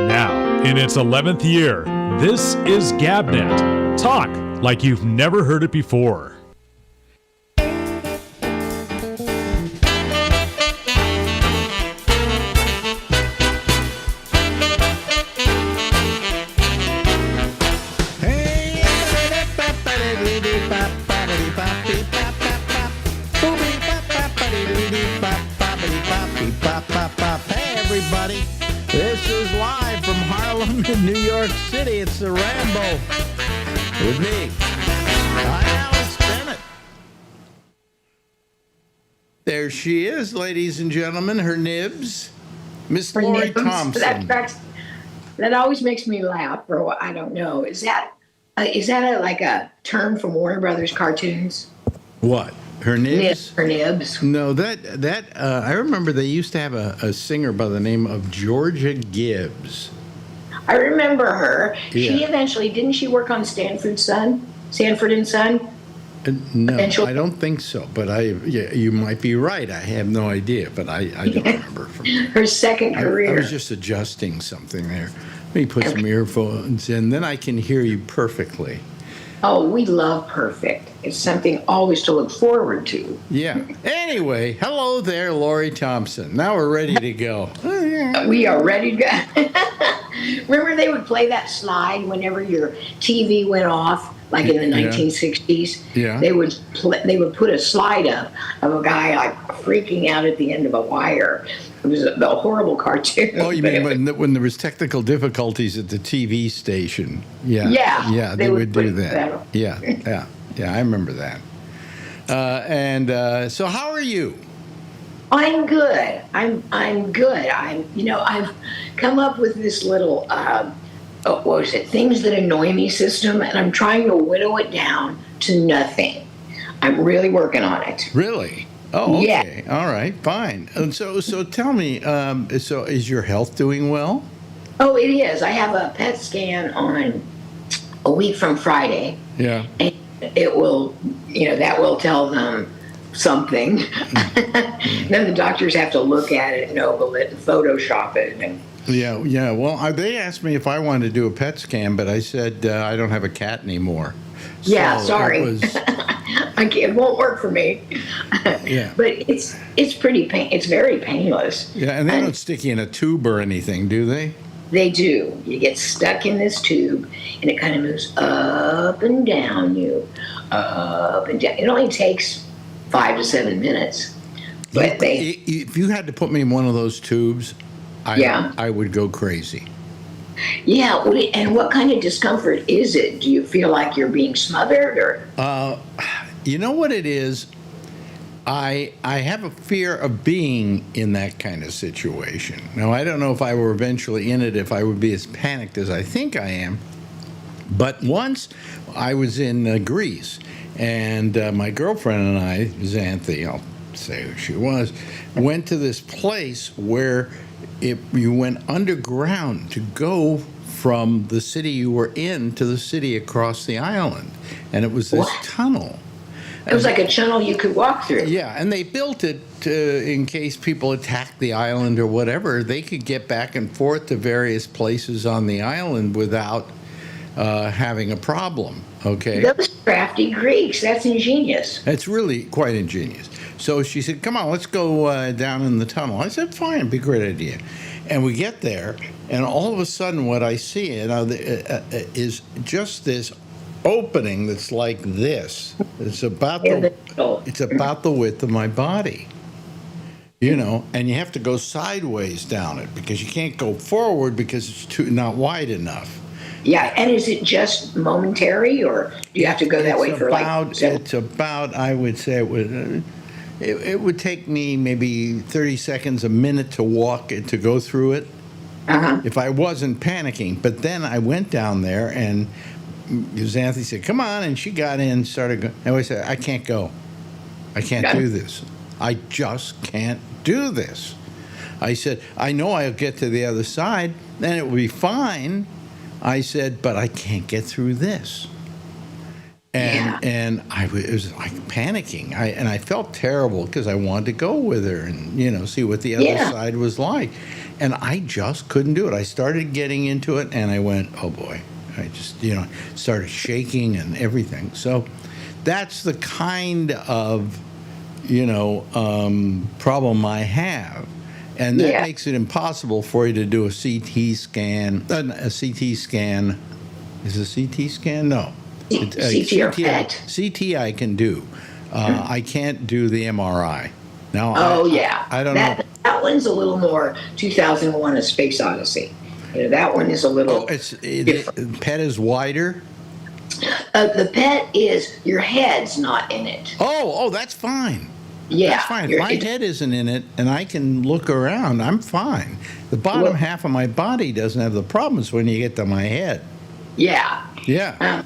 Now, in its 11th year, this is GabNet. Talk like you've never heard it before. Hey everybody, this is live from Harlem in New York City. It's the Ramble with me. I'm Alex Bennett. There she is, ladies and gentlemen, her nibs, Miss Lori Thompson. That always makes me laugh. Or I don't know. Is that like a term from Warner Brothers cartoons? What? Her nibs? Her nibs. No, I remember they used to have a singer by the name of Georgia Gibbs. I remember her. Yeah. She eventually, didn't she work on Sanford and Son? No, Eventually. I don't think so. But you might be right. I have no idea, but I don't remember from Her second career. I was just adjusting something there. Let me put some earphones in, then I can hear you perfectly. Oh, we love perfect. It's something always to look forward to. Yeah. Anyway, hello there, Lori Thompson. Now we're ready to go. We are ready to go. Remember they would play that slide whenever your TV went off, like in the 1960s? Yeah. They would put a slide up of a guy like freaking out at the end of a wire. It was a horrible cartoon. Oh, you mean when there was technical difficulties at the TV station? Yeah. Yeah. They would do that. Yeah. I remember that. So how are you? I'm good. I'm good. I've come up with this little what was it? Things that annoy me system, and I'm trying to whittle it down to nothing. I'm really working on it. Really? Oh, okay. Yeah. All right, fine. And so tell me, so is your health doing well? Oh, it is. I have a PET scan on a week from Friday. Yeah. And it will, that will tell them something. Then the doctors have to look at it and ogle it and Photoshop it. And Yeah. Well, they asked me if I wanted to do a PET scan, but I said I don't have a cat anymore. Yeah, sorry. It won't work for me. Yeah. But it's it's very painless. Yeah, and they don't stick you in a tube or anything, do they? They do. You get stuck in this tube, and it kind of moves up and down you, up and down. It only takes 5 to 7 minutes. But if you had to put me in one of those tubes, I would go crazy. Yeah, and what kind of discomfort is it? Do you feel like you're being smothered, or? You know what it is? I have a fear of being in that kind of situation. Now, I don't know if I were eventually in it, if I would be as panicked as I think I am. But once I was in Greece, and my girlfriend and I, Xanthi, I'll say who she was, went to this place where you went underground to go from the city you were in to the city across the island. And it was this tunnel. It was like a tunnel you could walk through. Yeah, and they built it in case people attacked the island or whatever. They could get back and forth to various places on the island without having a problem, okay? Those crafty Greeks, that's ingenious. It's really quite ingenious. So she said, come on, let's go down in the tunnel. I said, fine, it'd be a great idea. And we get there, and all of a sudden what I see is just this opening that's like this. It's about the width of my body. And you have to go sideways down it because you can't go forward because it's not wide enough. Yeah, and is it just momentary, or do you have to go that way for It's about, I would say it would take me maybe 30 seconds, a minute to walk it, to go through it, if I wasn't panicking. But then I went down there, and Xanthi said, come on, and she got in, started going. And I said, I can't go. I can't do this. I just can't do this. I said, I know I'll get to the other side, and it will be fine. I said, but I can't get through this. And it was like panicking. I felt terrible because I wanted to go with her and, see what the other side was like. And I just couldn't do it. I started getting into it, and I went, oh boy. I just, started shaking and everything. So that's the kind of, problem I have. And that makes it impossible for you to do a CT scan. A CT scan. Is a CT scan? No. CT or PET. CT I can do. I can't do the MRI. Now, I don't know. That one's a little more 2001: A Space Odyssey. That one is a little different. PET is wider? The PET is, your head's not in it. Oh, that's fine. Yeah. That's fine. My head isn't in it, and I can look around. I'm fine. The bottom half of my body doesn't have the problems when you get to my head. Yeah. Yeah.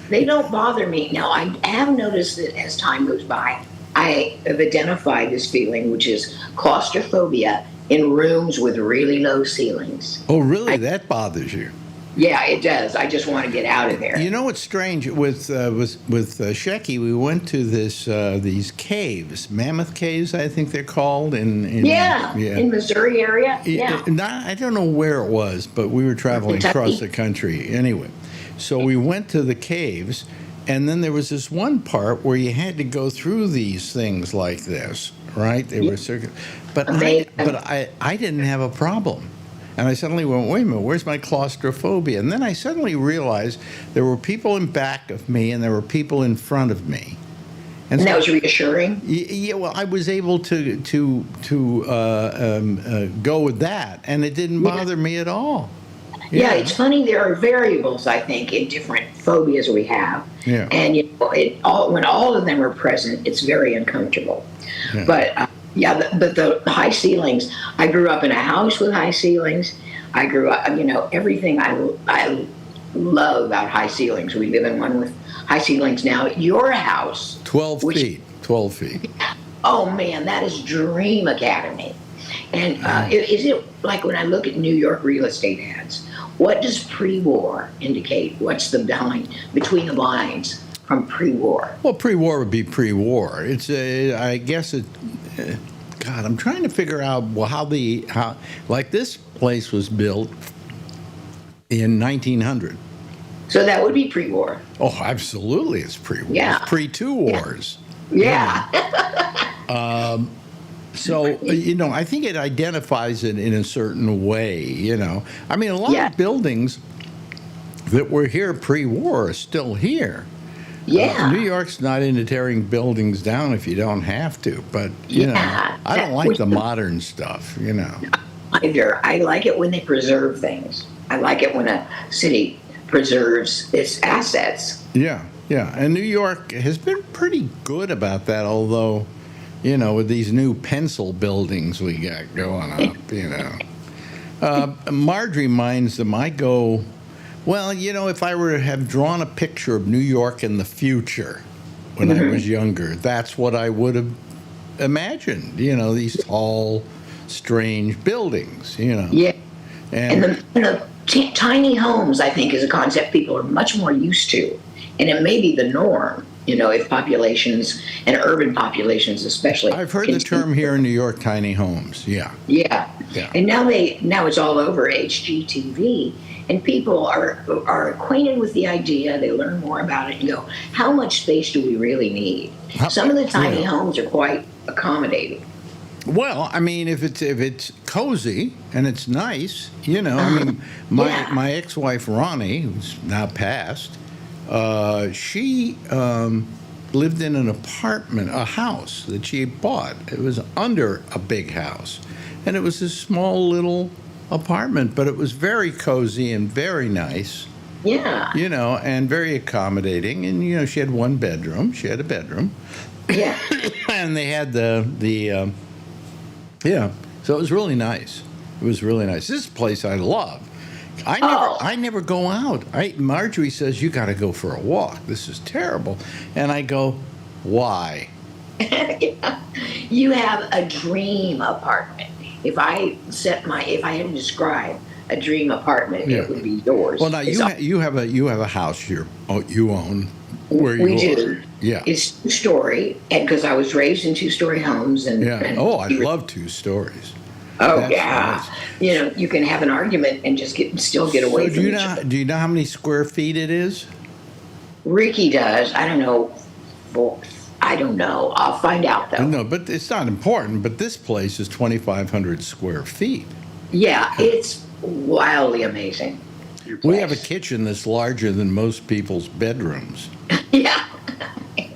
They don't bother me. Now, I have noticed that as time goes by, I have identified this feeling, which is claustrophobia in rooms with really low ceilings. Oh, really? That bothers you? Yeah, it does. I just want to get out of there. You know what's strange with Shecky? We went to these caves, Mammoth Caves, I think they're called, in Missouri area. Yeah, I don't know where it was, but we were traveling across the country anyway. So we went to the caves, and then there was this one part where you had to go through these things like this, right? They were circular, but I didn't have a problem. And I suddenly went, wait a minute, where's my claustrophobia? And then I suddenly realized there were people in back of me and there were people in front of me. And that was reassuring? Yeah, well, I was able to go with that, and it didn't bother me at all. Yeah, it's funny. There are variables, I think, in different phobias we have. Yeah. And when all of them are present, it's very uncomfortable. Yeah. But the high ceilings, I grew up in a house with high ceilings. I grew up, everything I love about high ceilings. We live in one with high ceilings now. Your house. 12 feet. Oh, man, that is Dream Academy. And is it like when I look at New York real estate ads, what does pre-war indicate? What's the line between the lines from pre-war? Well, pre-war would be pre-war. It's I guess it. God, I'm trying to figure out how this place was built in 1900. So that would be pre-war. Oh, absolutely, it's pre-war. Yeah. It's pre-two wars. Yeah. So, I think it identifies it in a certain way, I mean, a lot of buildings that were here pre-war are still here. Yeah. New York's not into tearing buildings down if you don't have to, but, I don't like the modern stuff, Either. I like it when they preserve things. I like it when a city preserves its assets. Yeah. And New York has been pretty good about that, although, with these new pencil buildings we got going up, Marjorie reminds them, I go, well, if I were to have drawn a picture of New York in the future when I was younger, that's what I would have imagined, these tall, strange buildings, Yeah. And the tiny homes, I think, is a concept people are much more used to. And it may be the norm, if populations, and urban populations especially. I've heard the term here in New York, tiny homes, yeah. And now it's all over HGTV. And people are acquainted with the idea. They learn more about it and go, how much space do we really need? Some of the tiny homes are quite accommodating. Well, I mean, if it's cozy and it's nice, I mean, my ex-wife Ronnie, who's now passed, she lived in an apartment, a house that she had bought. It was under a big house, and it was a small little apartment, but it was very cozy and very nice. Yeah. And very accommodating. And, she had one bedroom. She had a bedroom. Yeah. And they had so it was really nice. It was really nice. This place I love. I never go out. Marjorie says, you got to go for a walk. This is terrible. And I go, why? You have a dream apartment. If I had to describe a dream apartment, it would be yours. Well, now you have a house you own where you we do. Yeah, it's 2-story, and because I was raised in 2-story homes, and I love 2 stories. Oh That's yeah, nice. you can have an argument and just still get away So from each other. do you know how many square feet it is? Ricky does. I don't know. Well, I don't know. I'll find out though. No, but it's not important. But this place is 2,500 square feet. Yeah, it's wildly amazing. Your We have a place. kitchen that's larger than most people's bedrooms. Yeah.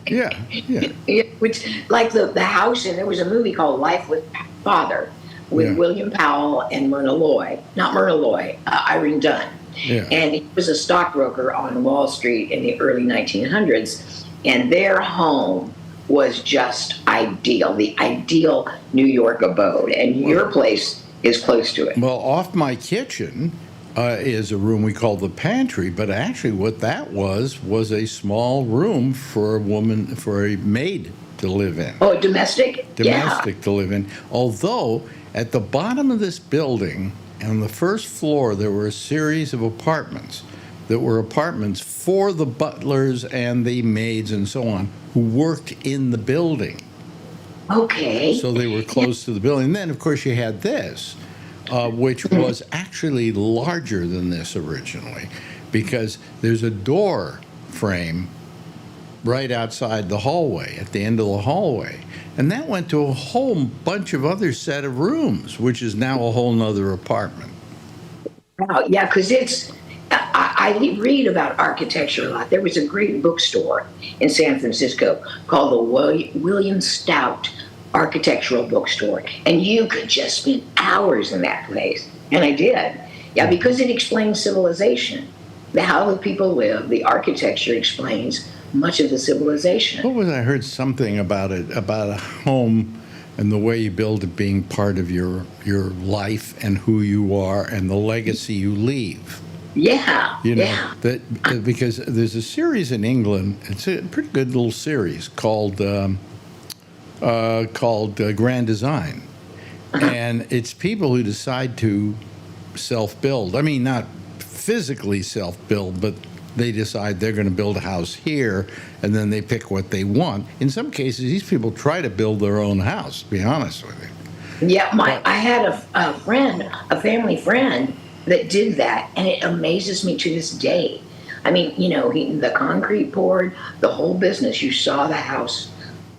Yeah, yeah. Yeah, which like the house, and there was a movie called Life with Father with Yeah. William Powell and Myrna Loy, not Myrna Loy, Irene Dunn. Yeah. And he was a stockbroker on Wall Street in the early 1900s, and their home was just ideal, the ideal New York abode, and your place is close to it. Well, off my kitchen is a room we call the pantry, but actually what that was a small room for a maid to live in. Oh, domestic? Domestic to live in. Although at the bottom of this building, on the first floor, there were a series of apartments that were apartments for the butlers and the maids and so on who worked in the building. Yeah. Okay. So they were close to the building. And then, of course, you had this, which was actually larger than this originally, because there's a door frame right outside the hallway, at the end of the hallway. And that went to a whole bunch of other set of rooms, which is now a whole nother apartment. Wow, yeah, because I read about architecture a lot. There was a great bookstore in San Francisco called the William Stout Architectural Bookstore, and you could just spend hours in that place, and I did. Yeah, because it explains civilization, how the people live. The architecture explains much of the civilization. What was I heard something about it, about a home and the way you build it being part of your life and who you are and the legacy you leave. Yeah, You know, yeah. because there's a series in England. It's a pretty good little series called Grand Design, and it's people who decide to self-build. I mean, not physically self-build, but they decide they're going to build a house here, and then they pick what they want. In some cases, these people try to build their own house, to be honest with you. Yeah, I had a friend, a family friend, that did that, and it amazes me to this day. I mean, the concrete poured, the whole business. You saw the house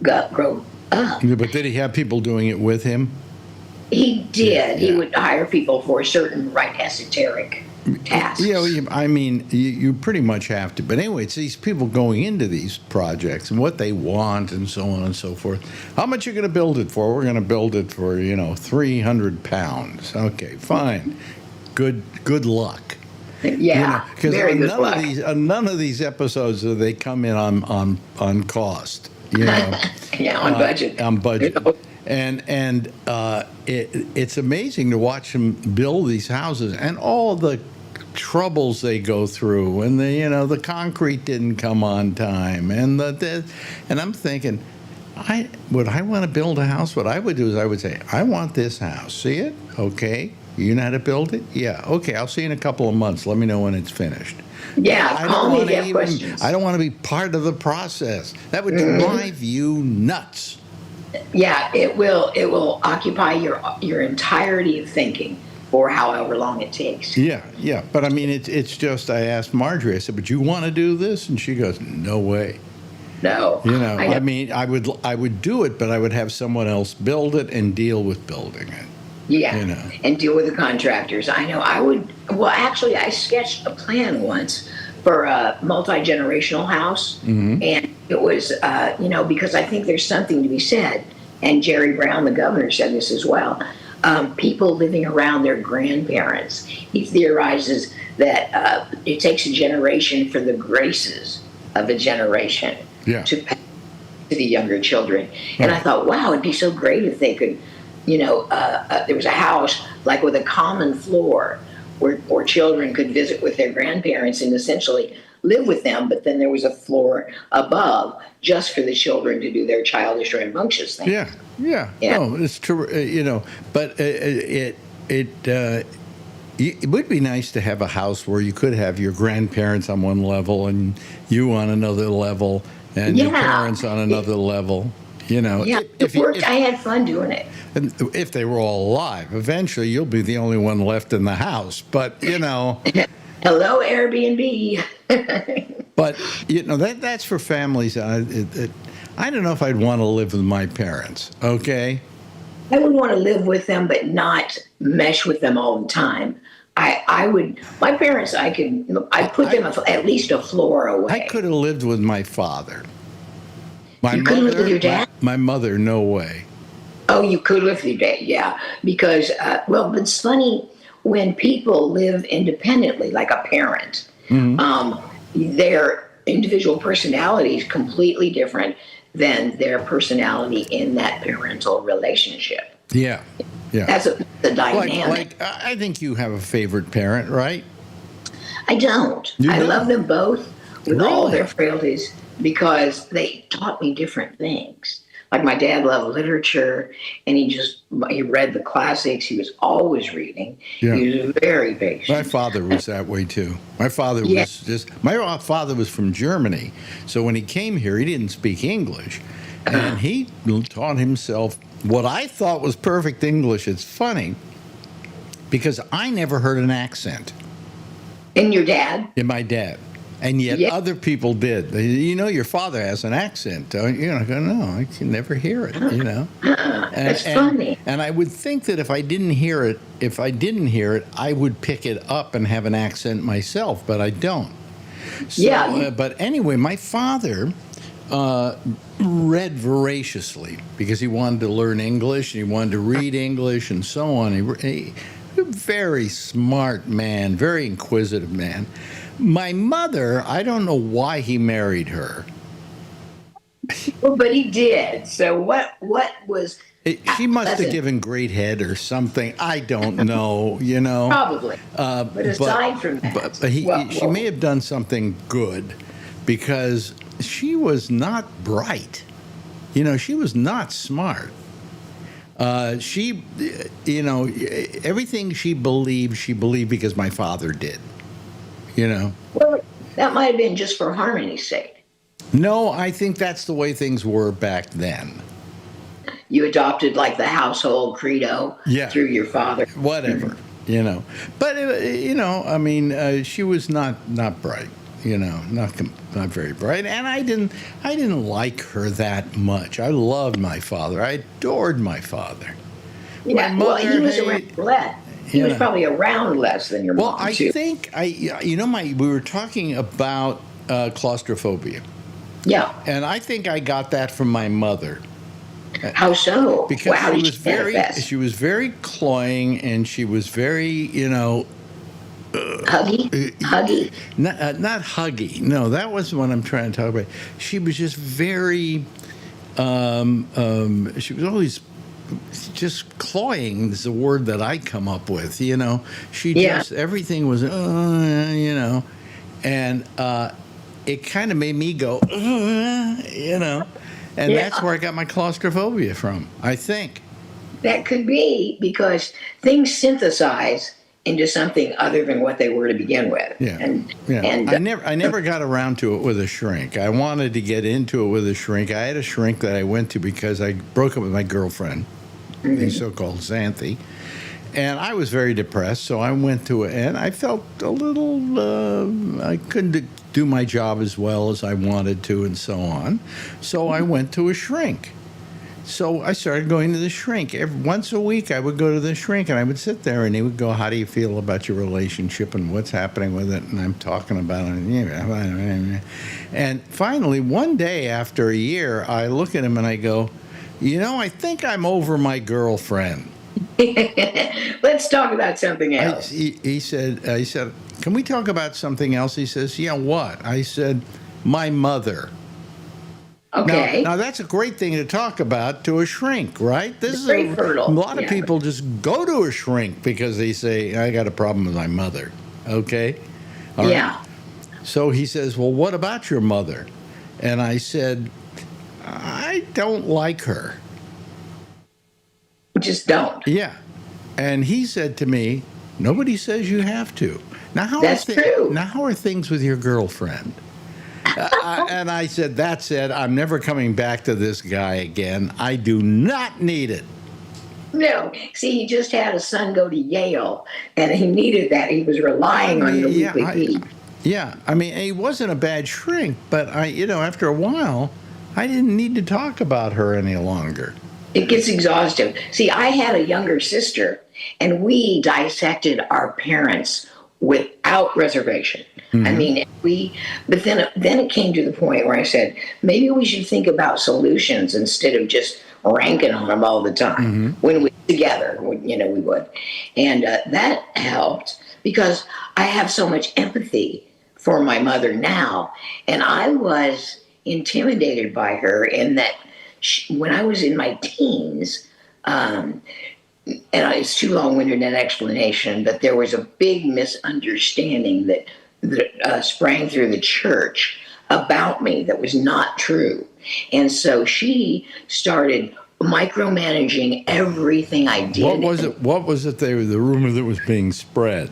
grow up. Yeah, but did he have people doing it with him? He did. Yeah. He would hire people for certain esoteric tasks. I mean, you pretty much have to. But anyway, it's these people going into these projects and what they want and so on and so forth. How much are you going to build it for? We're going to build it for, 300 pounds. Okay, fine. Good luck. Yeah, Because very good luck. none of these episodes do they come in on cost. Yeah, on budget. On budget. You know? And it's amazing to watch them build these houses and all the troubles they go through, and the concrete didn't come on time, and and I'm thinking, would I want to build a house? What I would do is I would say, I want this house. See it? Okay. You know how to build it? Yeah. Okay. I'll see you in a couple of months. Let me know when it's finished. Yeah, call me if you have even, questions. I don't want to be part of the process. That would drive you nuts. Yeah, it will occupy your entirety of thinking for however long it takes. Yeah, yeah. But I mean, it's just, I asked Marjorie, I said, but you want to do this? And she goes, no way. No. I mean, I would do it, but I would have someone else build it and deal with building it. Yeah, You and deal with the contractors. I know I would, well, actually, I sketched a plan once for a multi-generational house, and it was, because I think there's something to be said, and Jerry Brown, the governor, said this as well, people living around their grandparents. He theorizes that it takes a generation for the graces of a generation to pass to the younger children. And I thought, wow, it'd be so great if they could, there was a house like with a common floor where children could visit with their grandparents and essentially live with them, but then there was a floor above just for the children to do their childish or rambunctious things. Yeah. No, it's true. But it would be nice to have a house where you could have your grandparents on one level and you on another level and your parents on another level. You know, Yeah, it worked. I had fun doing it. if they were all alive, eventually you'll be the only one left in the house. But you know, Hello, Airbnb. but you know that's for families. I don't know if I'd want to live with my parents. Okay. I would want to live with them, but not mesh with them all the time. I would. My parents, I put them at least a floor away. I could have lived with my father. You couldn't live with your dad? My mother, no way. Oh, you could live with your dad, yeah. Because, well, but it's funny when people live independently, like a parent, their individual personality is completely different than their personality in that parental relationship. Yeah, yeah. That's the dynamic. Like I think you have a favorite parent, right? I don't. I love them both with all their frailties because they taught me different things. Like my dad loved literature, and he read the classics. He was always reading. Yeah. He was very patient. My father was that way too. My father was from Germany, so when he came here, he didn't speak English, and he taught himself what I thought was perfect English. It's funny because I never heard an accent In your dad? in my dad. And yet other people did. You know, your father has an accent. You're not going, no, I can never hear it, you know. That's funny. And I would think that if I didn't hear it, I would pick it up and have an accent myself, but I don't. So, Yeah. But anyway, my father read voraciously because he wanted to learn English, and he wanted to read English and so on. He a very smart man, very inquisitive man. My mother, I don't know why he married her. Well, but he did. So what was... She must have given great head or something. I don't know, you know. Probably. But aside from that... She may have done something good because she was not bright. You know, she was not smart. She, you know, everything she believed because my father did. You know? Well, that might have been just for harmony's sake. No, I think that's the way things were back then. You adopted like the household credo through your father. Whatever, you know. But, you know, I mean, she was not bright, you know, not very bright. And I didn't like her that much. I loved my father. I adored my father. Yeah, well, he was around less. He was probably around less than your mom, Well, I think, we were talking about claustrophobia. Yeah. And I think I got that from my mother. How so? Because she was very cloying, and she was very, you know, huggy. Not huggy. No, that wasn't what I'm trying to talk about. She was just very. She was always just cloying is the word that I come up with. You know, everything was, you know, and it kind of made me go, you know. And that's where I got my claustrophobia from, I think. That could be because things synthesize into something other than what they were to begin with. Yeah. And I never got around to it with a shrink. I wanted to get into it with a shrink. I had a shrink that I went to because I broke up with my girlfriend, the so-called Xanthi. And I was very depressed, so I went to it, and I felt a little, I couldn't do my job as well as I wanted to and so on. So I went to a shrink. So I started going to the shrink. Once a week, I would go to the shrink, and I would sit there, and he would go, how do you feel about your relationship and what's happening with it? And I'm talking about it. And finally, one day after a year, I look at him, and I go, you know, I think I'm over my girlfriend. Let's talk about something else. I said, can we talk about something else? He says, yeah, what? I said, my mother. Okay. Now that's a great thing to talk about to a shrink, right? This is very fertile. A lot of people just go to a shrink because they say, I got a problem with my mother. Okay? All right. So he says, well, what about your mother? And I said, I don't like her. Just don't. Yeah. And he said to me, nobody says you have to. Now, That's true. Now, how are things with your girlfriend? And I said, that's it. I'm never coming back to this guy again. I do not need it. No, see, he just had a son go to Yale, and he needed that. He was relying on the weekly feed. Yeah, I mean, he wasn't a bad shrink, but after a while, I didn't need to talk about her any longer. It gets exhaustive. See, I had a younger sister, and we dissected our parents without reservation. I mean, but then it came to the point where I said, maybe we should think about solutions instead of just ranking on them all the time. When we together, we would. And that helped because I have so much empathy for my mother now. And I was intimidated by her in that when I was in my teens, and it's too long-winded an explanation, but there was a big misunderstanding that sprang through the church about me that was not true. And so she started micromanaging everything I did. What was it? The rumor that was being spread.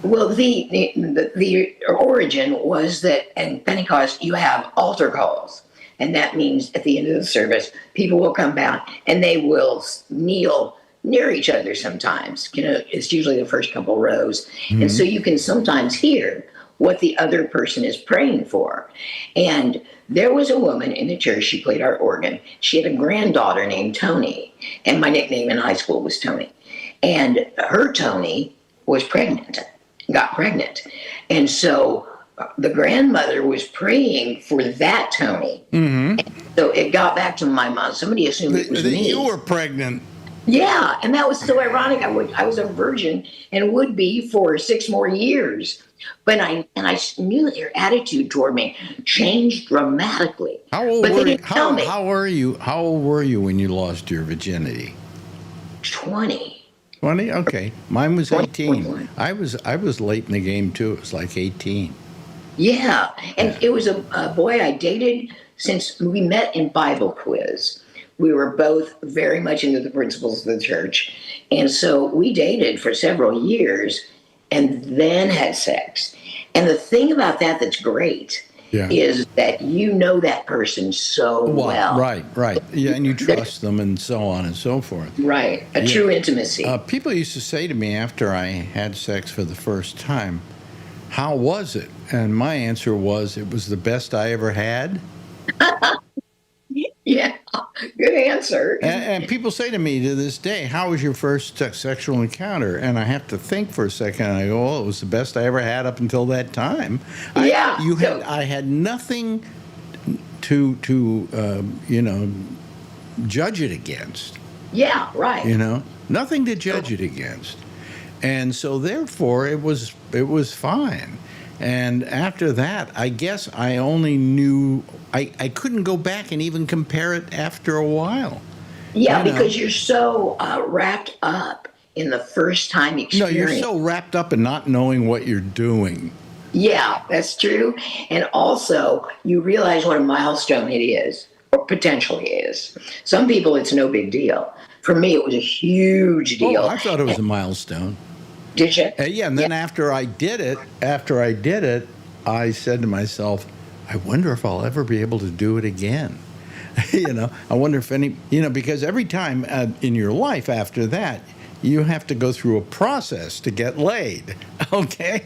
Well, the origin was that in Pentecost you have altar calls, and that means at the end of the service people will come back and they will kneel near each other sometimes. It's usually the first couple rows, and so you can sometimes hear what the other person is praying for. And there was a woman in the church, she played our organ. She had a granddaughter named Tony, and my nickname in high school was Tony. And her Tony was got pregnant. And so the grandmother was praying for that Tony. And so it got back to my mom. Somebody assumed it was me. You were pregnant. Yeah, and that was so ironic. I was a virgin and would be for 6 more years. But I knew that their attitude toward me changed dramatically. How old but were they you? didn't tell me. How old were you when you lost your virginity? 20. 20? Okay. Mine was 18. 21. I was late in the game too. It was like 18. Yeah, and it was a boy I dated since we met in Bible quiz. We were both very much into the principles of the church. And so we dated for several years and then had sex. And the thing about that that's great is that you know that person so well. Right. Yeah, and you trust them and so on and so forth. Right, a true intimacy. People used to say to me after I had sex for the first time, how was it? And my answer was, it was the best I ever had. Yeah, good answer. And people say to me to this day, how was your first sexual encounter? And I have to think for a second, and I go, oh, it was the best I ever had up until that time. Yeah. I had nothing to judge it against. Yeah, right. Nothing to judge it against. And so therefore it was fine. And after that, I guess I only knew, I couldn't go back and even compare it after a while. Yeah, because you're so wrapped up in the first time experience. No, you're so wrapped up in not knowing what you're doing. Yeah, that's true. And also, you realize what a milestone it is, or potentially is. Some people, it's no big deal. For me, it was a huge deal. Oh, I thought it was a milestone. Did you? Yeah, and then after I did it, I said to myself, I wonder if I'll ever be able to do it again. I wonder if because every time in your life after that, you have to go through a process to get laid, okay?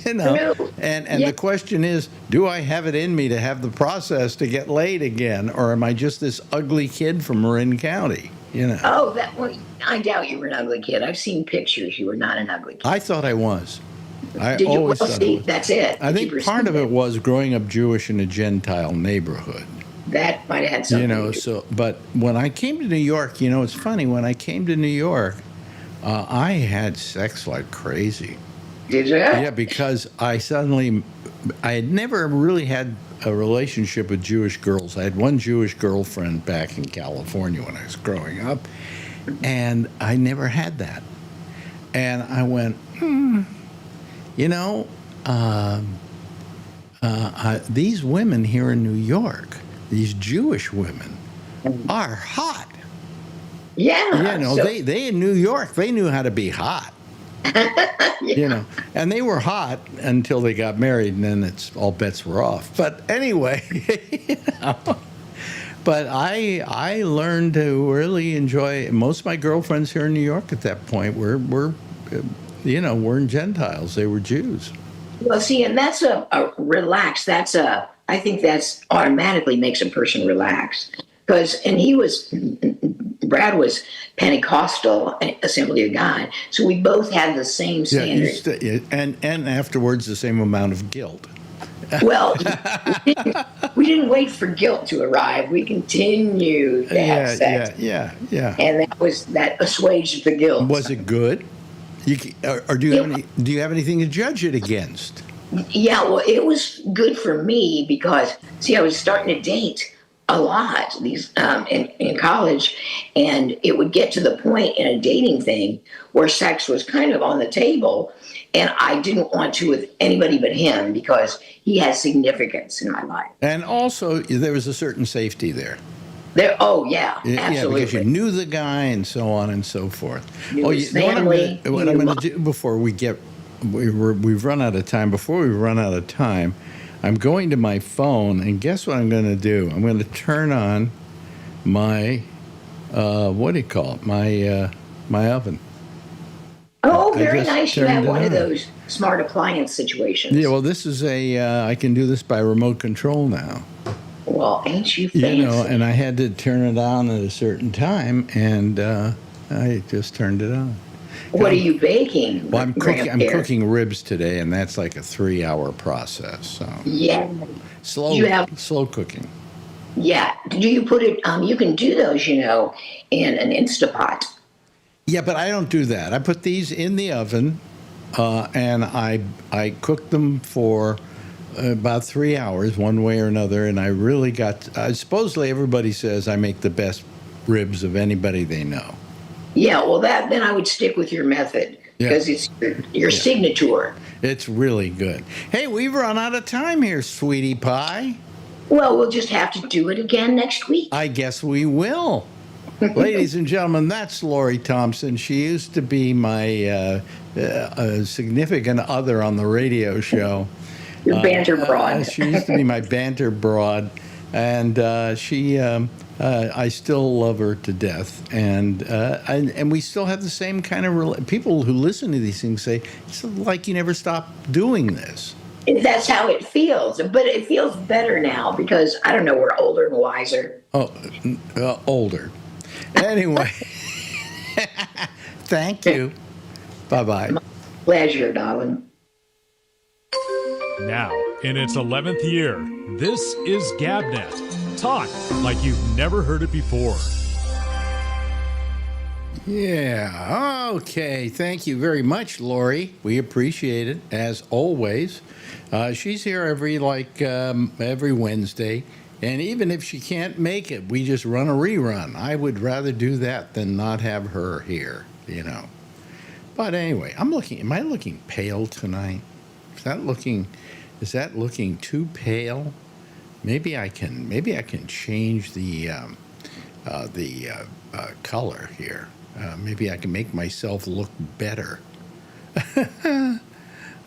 And the question is, do I have it in me to have the process to get laid again, or am I just this ugly kid from Marin County? Oh, I doubt you were an ugly kid. I've seen pictures. You were not an ugly kid. I thought I was. Did you? Well, see, that's it. I think part of it was growing up Jewish in a Gentile neighborhood. That might have had something. But when I came to New York, it's funny. When I came to New York, I had sex like crazy. Did you? Yeah, because I had never really had a relationship with Jewish girls. I had one Jewish girlfriend back in California when I was growing up, and I never had that. And I went, these women here in New York, these Jewish women, are hot. Yeah. They in New York, they knew how to be hot. You know, and they were hot until they got married, and then all bets were off. But anyway, you know, but I learned to really enjoy. Most of my girlfriends here in New York at that point weren't Gentiles; they were Jews. Well, see, and that's a relax. I think that's automatically makes a person relax. Brad was Pentecostal Assembly of God, so we both had the same standard. And afterwards the same amount of guilt. Well, we didn't wait for guilt to arrive. We continued to have sex. Yeah. And that assuaged the guilt. Was it good? Or do you have anything to judge it against? Yeah, well, it was good for me because, see, I was starting to date a lot in college, and it would get to the point in a dating thing where sex was kind of on the table, and I didn't want to with anybody but him because he has significance in my life. And also, there was a certain safety there. Oh yeah, absolutely. Yeah, because you knew the guy and so on and so forth. Knew his family. What I'm going to do before we've run out of time. Before we run out of time, I'm going to my phone, and guess what I'm going to do? I'm going to turn on my what do you call it? My oven. Oh, very nice. You have one of those smart appliance situations. Yeah, well, this is I can do this by remote control now. Well, ain't you fancy? You know, and I had to turn it on at a certain time, and I just turned it on. What are you baking? Well, I'm cooking ribs today, and that's like a 3-hour process. So yeah, slow cooking. Yeah. Do you put it? You can do those, in an Instapot. Yeah, but I don't do that. I put these in the oven, and I cook them for about 3 hours, one way or another. And I really supposedly everybody says I make the best ribs of anybody they know. Yeah, well, then I would stick with your method because it's your signature. It's really good. Hey, we've run out of time here, sweetie pie. Well, we'll just have to do it again next week. I guess we will. Ladies and gentlemen, that's Lori Thompson. She used to be my significant other on the radio show. Your banter broad. She used to be my banter broad, and I still love her to death, and we still have the same kind of people who listen to these things say it's like you never stop doing this. That's how it feels, but it feels better now because I don't know, we're older and wiser. Oh, older. Anyway, thank you. Bye-bye. My pleasure, darling. Now, in its 11th year, this is GabNet. Talk like you've never heard it before. Yeah, okay. Thank you very much, Lori. We appreciate it, as always. She's here every Wednesday. And even if she can't make it, we just run a rerun. I would rather do that than not have her here, But anyway, am I looking pale tonight? Is that looking too pale? Maybe I can change the color here. Maybe I can make myself look better.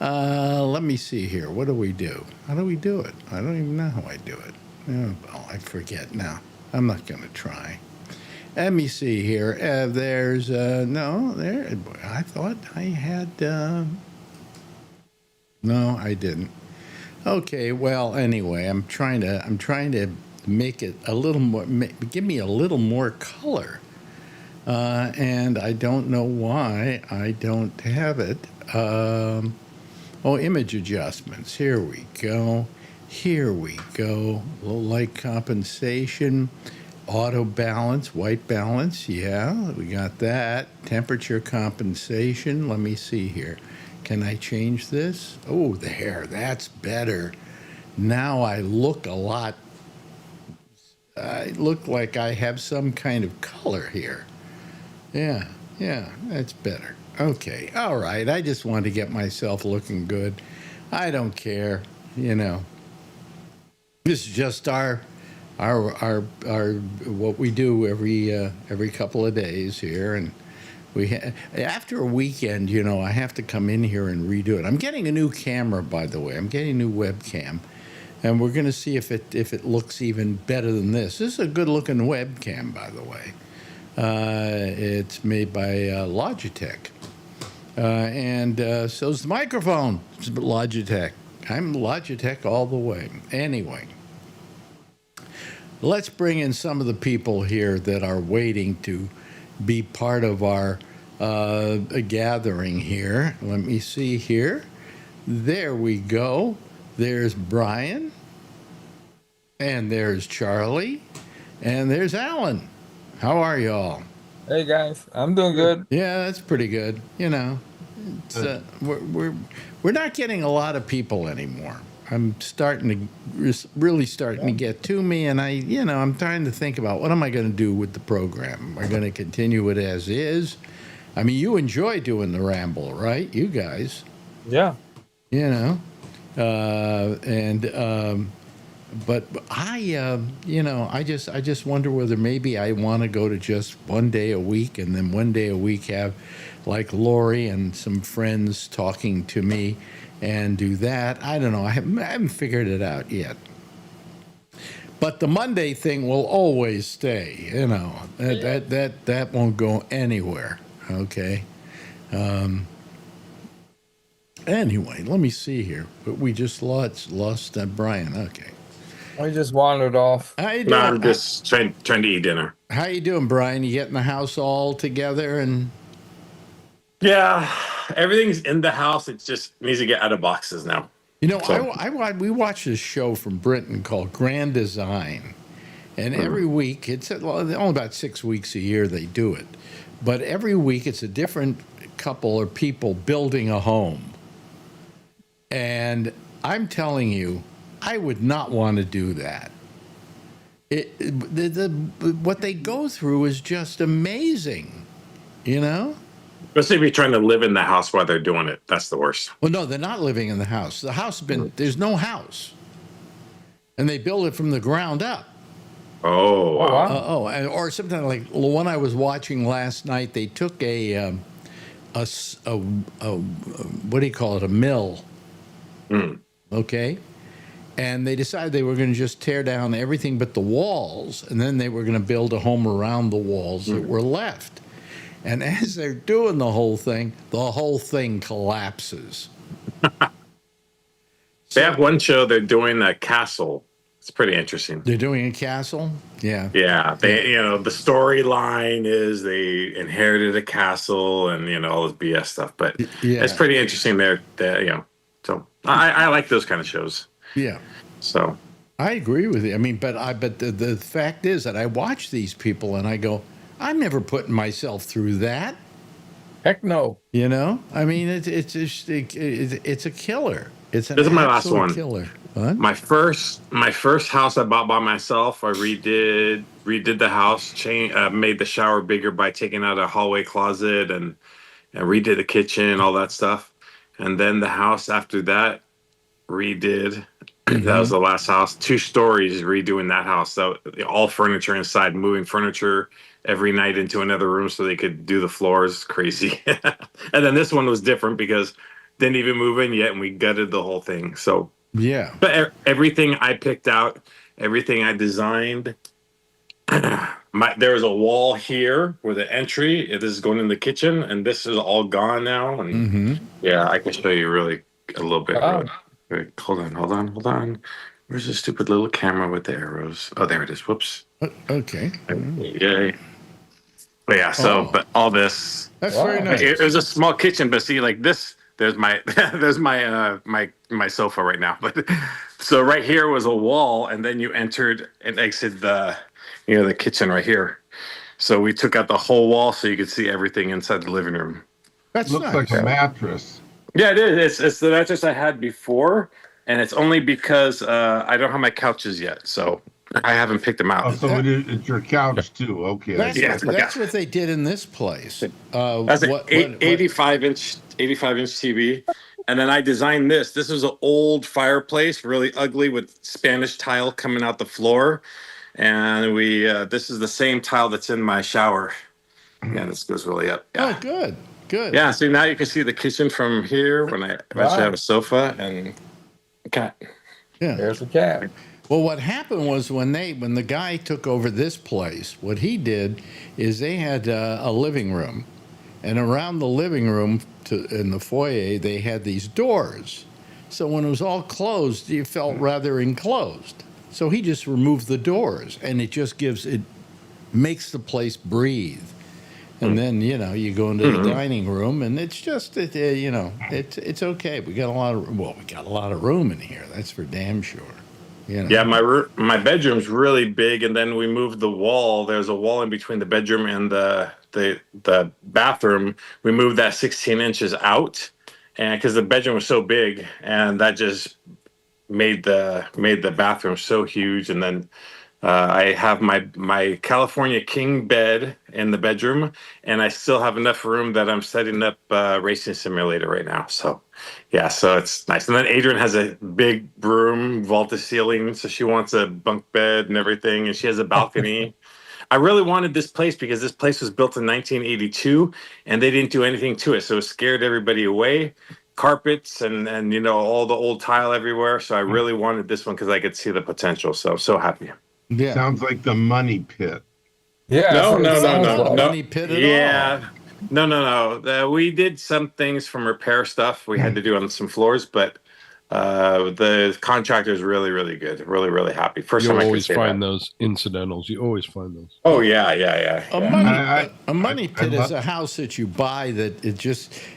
Let me see here. What do we do? How do we do it? I don't even know how I do it. Oh, I forget now. I'm not going to try. Let me see here. There's no there. I thought I had. No, I didn't. Okay. Well, anyway, I'm trying to make it a little more. Give me a little more color. And I don't know why I don't have it. Image adjustments. Here we go. Low light compensation, auto balance, white balance. Yeah, we got that. Temperature compensation. Let me see here. Can I change this? Oh, there. That's better. Now I look like I have some kind of color here. Yeah, that's better. Okay, all right. I just want to get myself looking good. I don't care, This is just our what we do every couple of days here, and After a weekend, I have to come in here and redo it. I'm getting a new camera, by the way. I'm getting a new webcam, and we're going to see if it looks even better than this. This is a good-looking webcam, by the way. It's made by Logitech, and so's the microphone. It's Logitech. I'm Logitech all the way. Anyway, let's bring in some of the people here that are waiting to be part of our gathering here. Let me see here. There we go. There's Brian, and there's Charlie, and there's Alan. How are y'all? Hey guys, I'm doing good. Yeah, that's pretty good. It's, we're not getting a lot of people anymore. I'm starting to really starting to get to me, and I'm trying to think about what am I going to do with the program. Am I going to continue it as is? I mean, you enjoy doing the Ramble, right? You guys, Yeah. But I just wonder whether maybe I want to go to just one day a week, and then one day a week have like Lori and some friends talking to me and do that. I don't know. I haven't figured it out yet. But the Monday thing will always stay. That won't go anywhere. Okay. Anyway, let me see here. But we just lost Brian. Okay. I just wandered off. How you No, doing? I'm just trying to eat dinner. How you doing, Brian? You getting the house all together and? Yeah, everything's in the house. It just needs to get out of boxes now. So- We watched this show from Britain called Grand Design, and every week it's only about 6 weeks a year they do it, but every week it's a different couple or people building a home, and I'm telling you, I would not want to do that. What they go through is just amazing, Especially if you're trying to live in the house while they're doing it. That's the worst. Well, no, they're not living in the house. The house there's no house, and they build it from the ground up. Oh, wow. Or something like the one I was watching last night. They took a what do you call it? A mill. Okay. And they decided they were going to just tear down everything but the walls, and then they were going to build a home around the walls that were left. And as they're doing the whole thing collapses. They have one show, they're doing a castle. It's pretty interesting. They're doing a castle? Yeah. Yeah, the storyline is they inherited a castle and, all this BS stuff. But it's pretty interesting there, so I like those kind of shows. Yeah. So I agree with you. I mean, but the fact is that I watch these people and I go, I'm never putting myself through that. Heck no. I mean, it's a killer. This is my last one. Killer. What? My first house I bought by myself. I redid the house, made the shower bigger by taking out a hallway closet and redid the kitchen, all that stuff. And then the house after that, redid. That was the last house. 2 stories, redoing that house. So all furniture inside, moving furniture every night into another room so they could do the floors. Crazy. And then this one was different because didn't even move in yet, and we gutted the whole thing. So yeah. But everything I picked out, everything I designed. There was a wall here where the entry. This is going in the kitchen, and this is all gone now. And yeah, I can show you really a little bit. Wait, hold on. Where's the stupid little camera with the arrows? Oh, there it is. Whoops. Okay. Yay. But yeah, but all this. That's very nice. It was a small kitchen, but see, like this, there's my my sofa right now. But so right here was a wall, and then you entered and exited the kitchen right here. So we took out the whole wall so you could see everything inside the living room. That looks like a mattress. Yeah, it is. It's the mattress I had before, and it's only because I don't have my couches yet, so I haven't picked them out. Oh, so it's your couch too. Okay. That's what they did in this place. That's an 85-inch TV. And then I designed this. This was an old fireplace, really ugly with Spanish tile coming out the floor. And this is the same tile that's in my shower. Yeah, this goes really up. Oh, Yeah. good, good. Yeah, so now you can see the kitchen from here when I eventually have a sofa and a cat. Yeah. There's the cat. Well, what happened was when the guy took over this place, what he did is they had a living room, and around the living room in the foyer they had these doors. So when it was all closed, you felt rather enclosed. So he just removed the doors, and it makes the place breathe. And then you go into the dining room, and it's just it's okay. We got a lot of room in here. That's for damn sure. Yeah, my bedroom's really big, and then we moved the wall. There's a wall in between the bedroom and the bathroom. We moved that 16 inches out, and because the bedroom was so big, and that just made the bathroom so huge. And then I have my California king bed in the bedroom, and I still have enough room that I'm setting up a racing simulator right now. So, yeah, so it's nice. And then Adrian has a big room, vaulted ceiling, so she wants a bunk bed and everything, and she has a balcony. I really wanted this place because this place was built in 1982, and they didn't do anything to it, so it scared everybody away. Carpets and all the old tile everywhere. So I really wanted this one because I could see the potential. So happy. Yeah. Sounds like the money pit. Yeah. No. Money pit at Yeah. No. We did some things from repair stuff we had to do on some floors, but the contractor's really, really good. Really, really happy. First You time I could always say find that. those incidentals. You always find those. Oh yeah. A money pit is a house that you buy that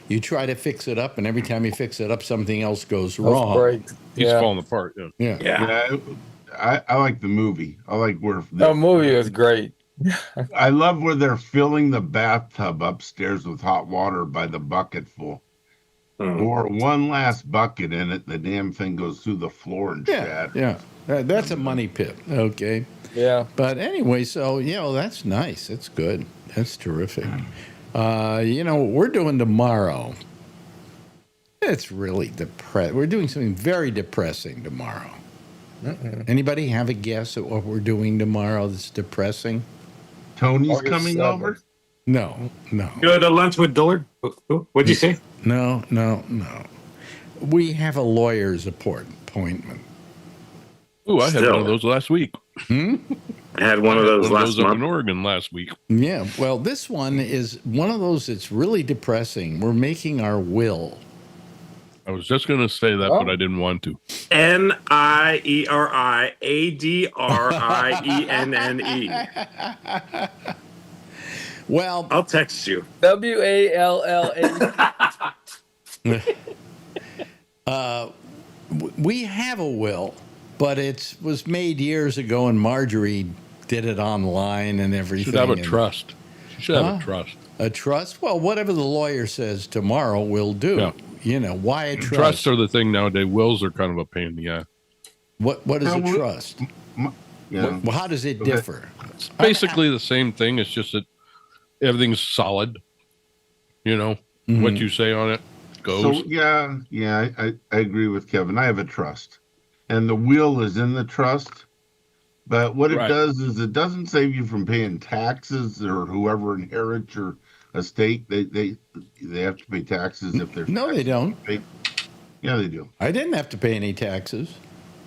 you try to fix it up, and every time you fix it up, something else goes wrong. Great. He's Yeah. falling apart. Yeah. Yeah. Yeah. I like the movie. I like where The movie is great. I love where they're filling the bathtub upstairs with hot water by the bucket full. Or one last bucket in it, the damn thing goes through the floor and shatters. Yeah. That's a money pit. Okay. Yeah. But anyway, so that's nice. That's good. That's terrific. What we're doing tomorrow. It's really depressing. We're doing something very depressing tomorrow. Anybody have a guess at what we're doing tomorrow that's depressing? Tony's August coming 7th. over? No. Go to lunch with Dillard. What'd you say? No. We have a lawyer's appointment. Ooh, I had Still. one of those last week. I had one of those last up month. in Oregon last week. Yeah, well, this one is one of those that's really depressing. We're making our will. I was just going to say that, but I didn't want to. NIERIADRIENNE. Well, I'll text you. WALLA. we have a will, but it was made years ago, and Marjorie did it online and everything. Should have a and- trust. She should have a trust. A trust? Well, whatever the lawyer says tomorrow, we'll do. Yeah. Why a trust? Trusts are the thing nowadays. Wills are kind of a pain in the ass. What is a Well, trust? Yeah. Well, how does it differ? It's basically the same thing. It's just that everything's solid. What you say on it goes. So I agree with Kevin. I have a trust, and the will is in the trust. But what it Right. does is it doesn't save you from paying taxes, or whoever inherits your estate. They have to pay taxes if they're No, they don't. Yeah, they do. I didn't have to pay any taxes.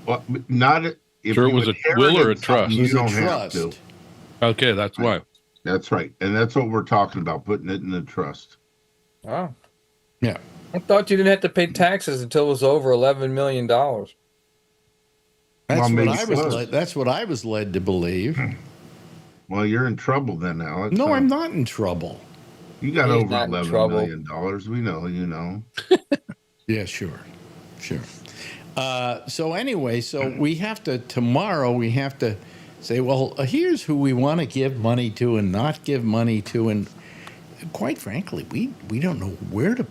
Well, not if Sure, it you was a will or a inherited trust? something, It You was a don't have trust. to. Okay, that's why. That's right, and that's what we're talking about, putting it in the trust. Oh. Yeah. I thought you didn't have to pay taxes until it was over $11 million. That's Well, what maybe I it was. was. That's what I was led to believe. Well, you're in trouble then, Alex. No, I'm not in trouble. You got He's over not in $11 trouble. million. We know, you know. Yeah, sure. So anyway, tomorrow we have to say, well, here's who we want to give money to and not give money to, and quite frankly, we don't know where to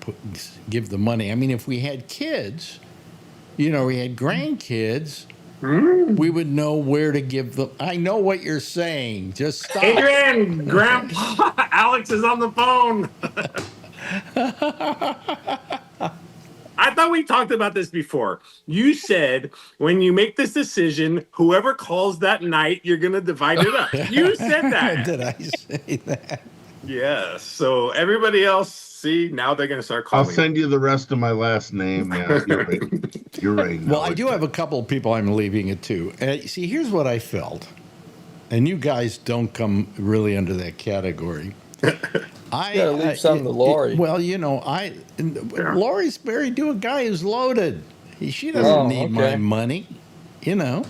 give the money. I mean, if we had kids, we had grandkids, we would know where to give them. I know what you're saying. Just stop. Adrian, Grandpa Alex is on the phone. I thought we talked about this before. You said when you make this decision, whoever calls that night, you're going to divide it up. You said that. Did I say that? Yes. So everybody else, see, now they're gonna start I'll calling. send you the rest of my last name. Yeah, you're right. You're right. Well, I do have a couple of people I'm leaving it to. See, here's what I felt, and you guys don't come really under that category. I gotta leave some to Lori. Well, Lori's married to a guy who's loaded. She doesn't need my money, you know.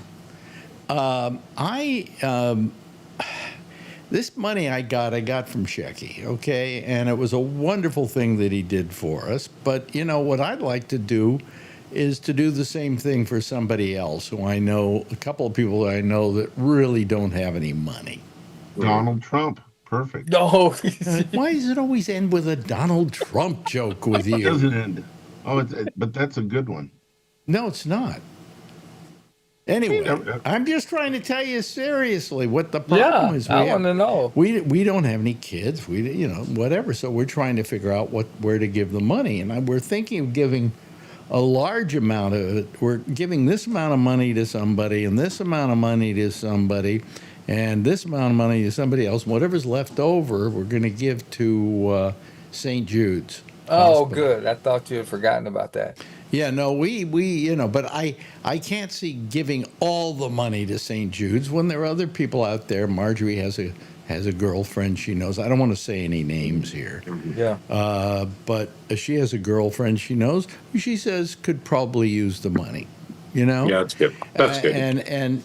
This money I got from Shecky, okay, and it was a wonderful thing that he did for us. But you know what I'd like to do is to do the same thing for somebody else who I know, a couple of people that I know that really don't have any money. Donald Trump. Perfect. No. Why does it always end with a Donald Trump joke with It you? doesn't end. Oh, but that's a good one. No, it's not. Anyway, I'm just trying to tell you seriously what the problem is. I want to know. We don't have any kids. Whatever. So we're trying to figure out where to give the money, and we're thinking of giving a large amount of it. We're giving this amount of money to somebody, and this amount of money to somebody, and this amount of money to somebody else. And whatever's left over, we're going to give to St. Jude's. Oh, Hospital. good. I thought you had forgotten about that. Yeah, no, but I can't see giving all the money to St. Jude's when there are other people out there. Marjorie has a girlfriend she knows. I don't want to say any names here. Yeah. But she has a girlfriend she knows who she says could probably use the money. You know? Yeah, that's good. That's good. And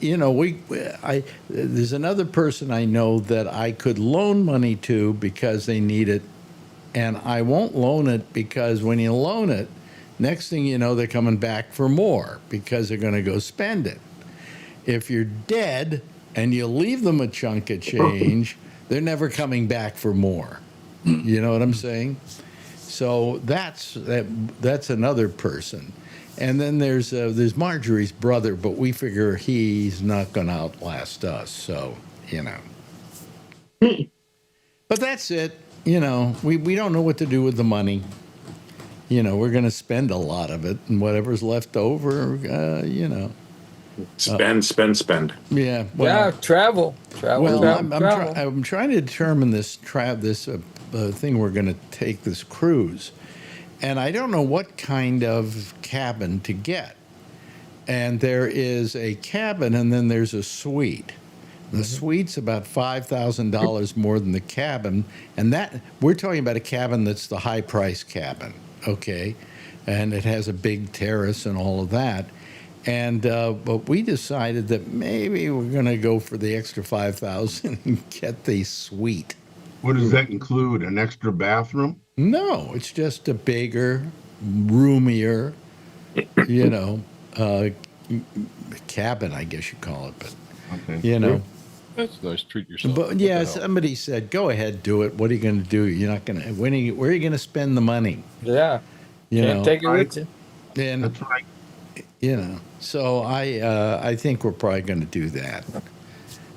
there's another person I know that I could loan money to because they need it, and I won't loan it because when you loan it, next thing you know, they're coming back for more because they're going to go spend it. If you're dead and you leave them a chunk of change, they're never coming back for more. You know what I'm saying? So that's another person. And then there's Marjorie's brother, but we figure he's not going to outlast us. So, you know. But that's it. You know, we don't know what to do with the money. You know, we're going to spend a lot of it, and whatever's left over, you know. Spend. Yeah. Well, travel. Well, travel. I'm trying to determine this thing we're going to take, this cruise, and I don't know what kind of cabin to get. And there is a cabin, and then there's a suite. The suite's about $5,000 more than the cabin, and that we're talking about a cabin that's the high price cabin, okay, and it has a big terrace and all of that. And but we decided that maybe we're going to go for the extra $5,000 and get the suite. What does that include? An extra bathroom? No, it's just a bigger, roomier, you know, cabin, I guess you call it, but Okay. you know. That's nice. Treat yourself. But What the yeah, hell? somebody said, "Go ahead, do it. What are you going to do? You're not going to. Where are you going to spend the money? Yeah. You Can't know." take it with you. And That's right. you know, so I think we're probably going to do that.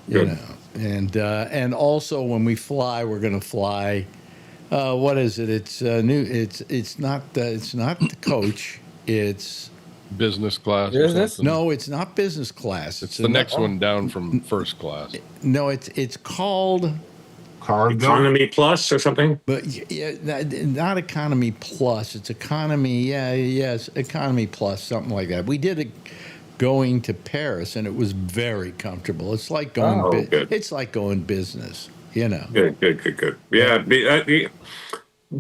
You Good. know, and also when we fly, we're going to fly. What is it? It's new. It's not the coach. It's Business class. Business? Or something. no, it's not business class. It's the next one down from first class. No, it's called. Cargo. Economy Plus or something. But yeah, not Economy Plus. It's Economy. Yes, Economy Plus, something like that. We did it going to Paris, and it was very comfortable. It's like going. Oh, good. It's like going business. You know. Good. Yeah,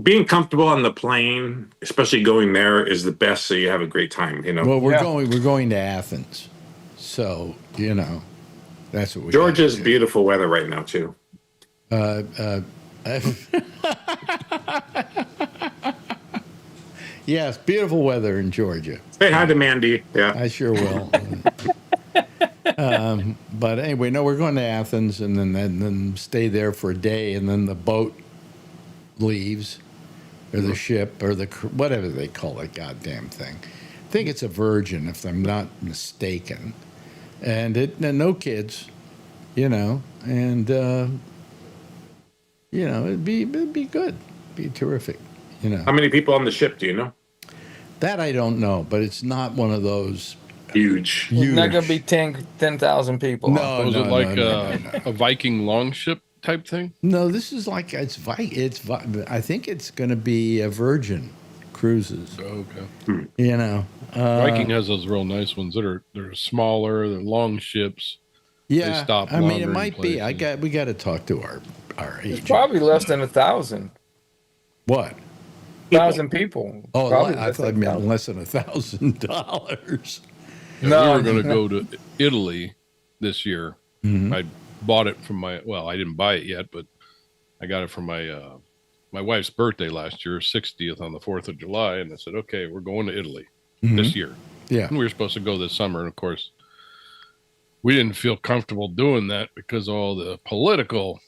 being comfortable on the plane, especially going there, is the best. So you have a great time. You know. Well, we're Yeah. going to Athens, so you know, that's what we. Georgia's gotta do. beautiful weather right now too. Yes, beautiful weather in Georgia. Say hi to Mandy. Yeah. I sure will. But anyway, no, we're going to Athens and then stay there for a day, and then the boat leaves, or the ship, or whatever they call that goddamn thing. I think it's a Virgin, if I'm not mistaken. And no kids, you know, and you know, it'd be good, be terrific, you know. How many people on the ship do you know? That I don't know, but it's not one of those. Huge. It's not going to be 10,000 people. No, Was no, it like no. a Viking longship type thing? No, this is like I think it's going to be a Virgin Cruises. Okay. You know, Viking has those real nice ones they're smaller, they're long ships. yeah. They stop I mean, it longer in might be. places. We got to talk to our It's agent. probably less than 1,000. What? 1,000 people. Oh, Probably I less thought it than meant 1,000. less than $1,000. No, We were going to go to Italy this year. Mhm. I bought it from I didn't buy it yet, but I got it from my wife's birthday last year, 60th on the 4th of July. And I said, okay, we're going to Italy this year. Yeah. And we were supposed to go this summer. And of course, we didn't feel comfortable doing that because of all the political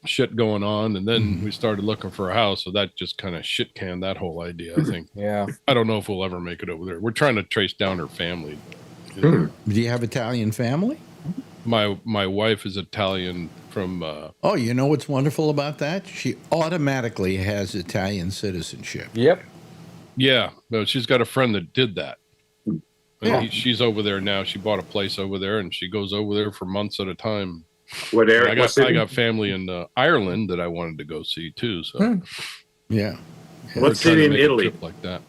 shit going on. And then we started looking for a house. So that just kind of shit canned that whole idea, I think. yeah. I don't know if we'll ever make it over there. We're trying to trace down her family. Do you have Italian family? My wife is Italian from Oh, you know what's wonderful about that? She automatically has Italian citizenship. Yep. yeah, but she's got a friend that did that. And Yeah. she's over there now. She bought a place over there, and she goes over there for months at a time. What area? And I got family in Ireland that I wanted to go see too. So Yeah. What we're trying city to in make a Italy? trip like that.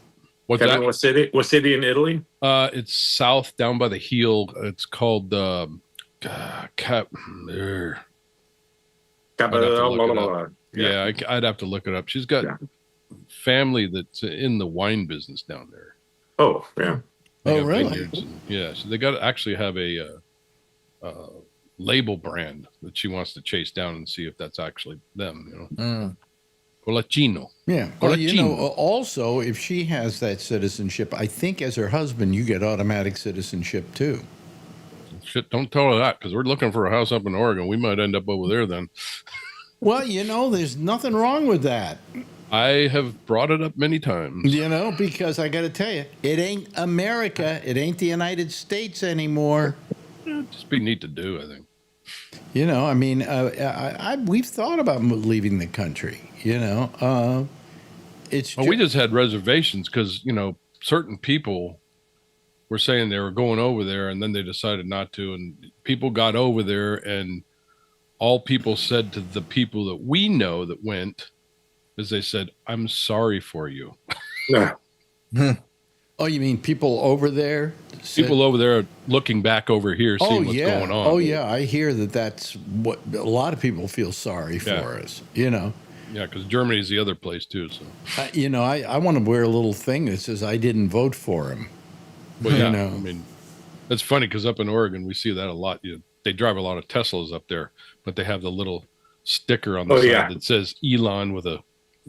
What's Kevin, that? what city? What city in Italy? It's south down by the heel. It's called Cap. Yeah, I'd have to look it up. She's got Yeah. family that's in the wine business down there. Oh, yeah. They Oh, got really? vineyards yeah, so they got to actually have a label brand that she wants to chase down and see if that's actually them. You know, Mm. Colacino. Yeah. Well, you know, Colacino. also, if she has that citizenship, I think as her husband, you get automatic citizenship too. Shit, don't tell her that because we're looking for a house up in Oregon. We might end up over there then. Well, you know, there's nothing wrong with that, I have brought it up many times. you know, because I got to tell you, it ain't America. It ain't the United States anymore. It'd just be neat to do, I think. You know, I mean, we've thought about leaving the country, you know. It's Well, we just had reservations because, you know, certain people were saying they were going over there and then they decided not to. And people got over there and all people said to the people that we know that went is they said, I'm sorry for you. Yeah. Oh, you mean people over there? said- People over there looking back over here, Oh seeing what's yeah. going on. Oh yeah. I hear that's what a lot of people feel sorry Yeah. for us. You know. Yeah, because Germany's the other place too. So, You know, I want to wear a little thing that says I didn't vote for him. but You yeah, know. I mean, it's funny because up in Oregon, we see that a lot. They drive a lot of Teslas up there, but they have the little sticker on the side yeah. that says Elon with a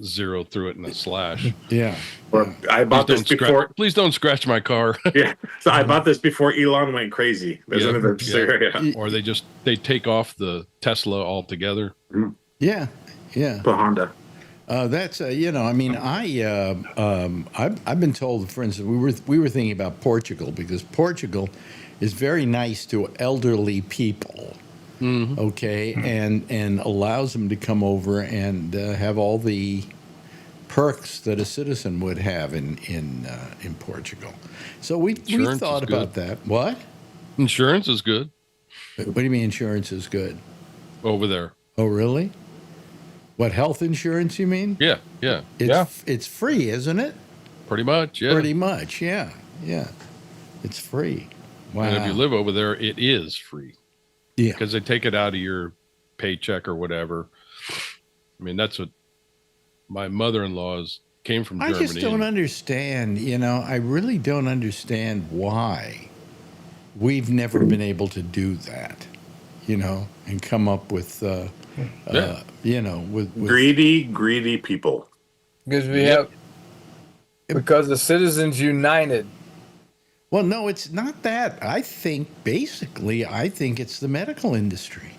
0 through it and a slash. Yeah. Or I bought this before. Please don't scratch my car. Yeah. So I bought this before Elon went crazy. There's Yeah. another Yeah. Or they take off the Tesla altogether. Yeah. Yeah. The Honda. That's you know, I mean, I've been told, for instance, we were thinking about Portugal because Portugal is very nice to elderly people. Okay, and allows them to come over and have all the perks that a citizen would have in Portugal. So we Insurance thought is about good. that. What? Insurance is good What do you mean insurance is good? over there. Oh, really? What, health insurance? You mean? Yeah, yeah, It's free, isn't it? pretty much. Yeah. Pretty much, yeah, yeah. It's free. Wow. And if you live over there, it is free yeah. because they take it out of your paycheck or whatever. I mean, that's what my mother-in-law's came from I Germany. just don't understand. You know, I really don't understand why we've never been able to do that. You know, and come up with, Yeah. you know, with Greedy people. Because because the Citizens United. Well, no, it's not that. I think it's the medical industry.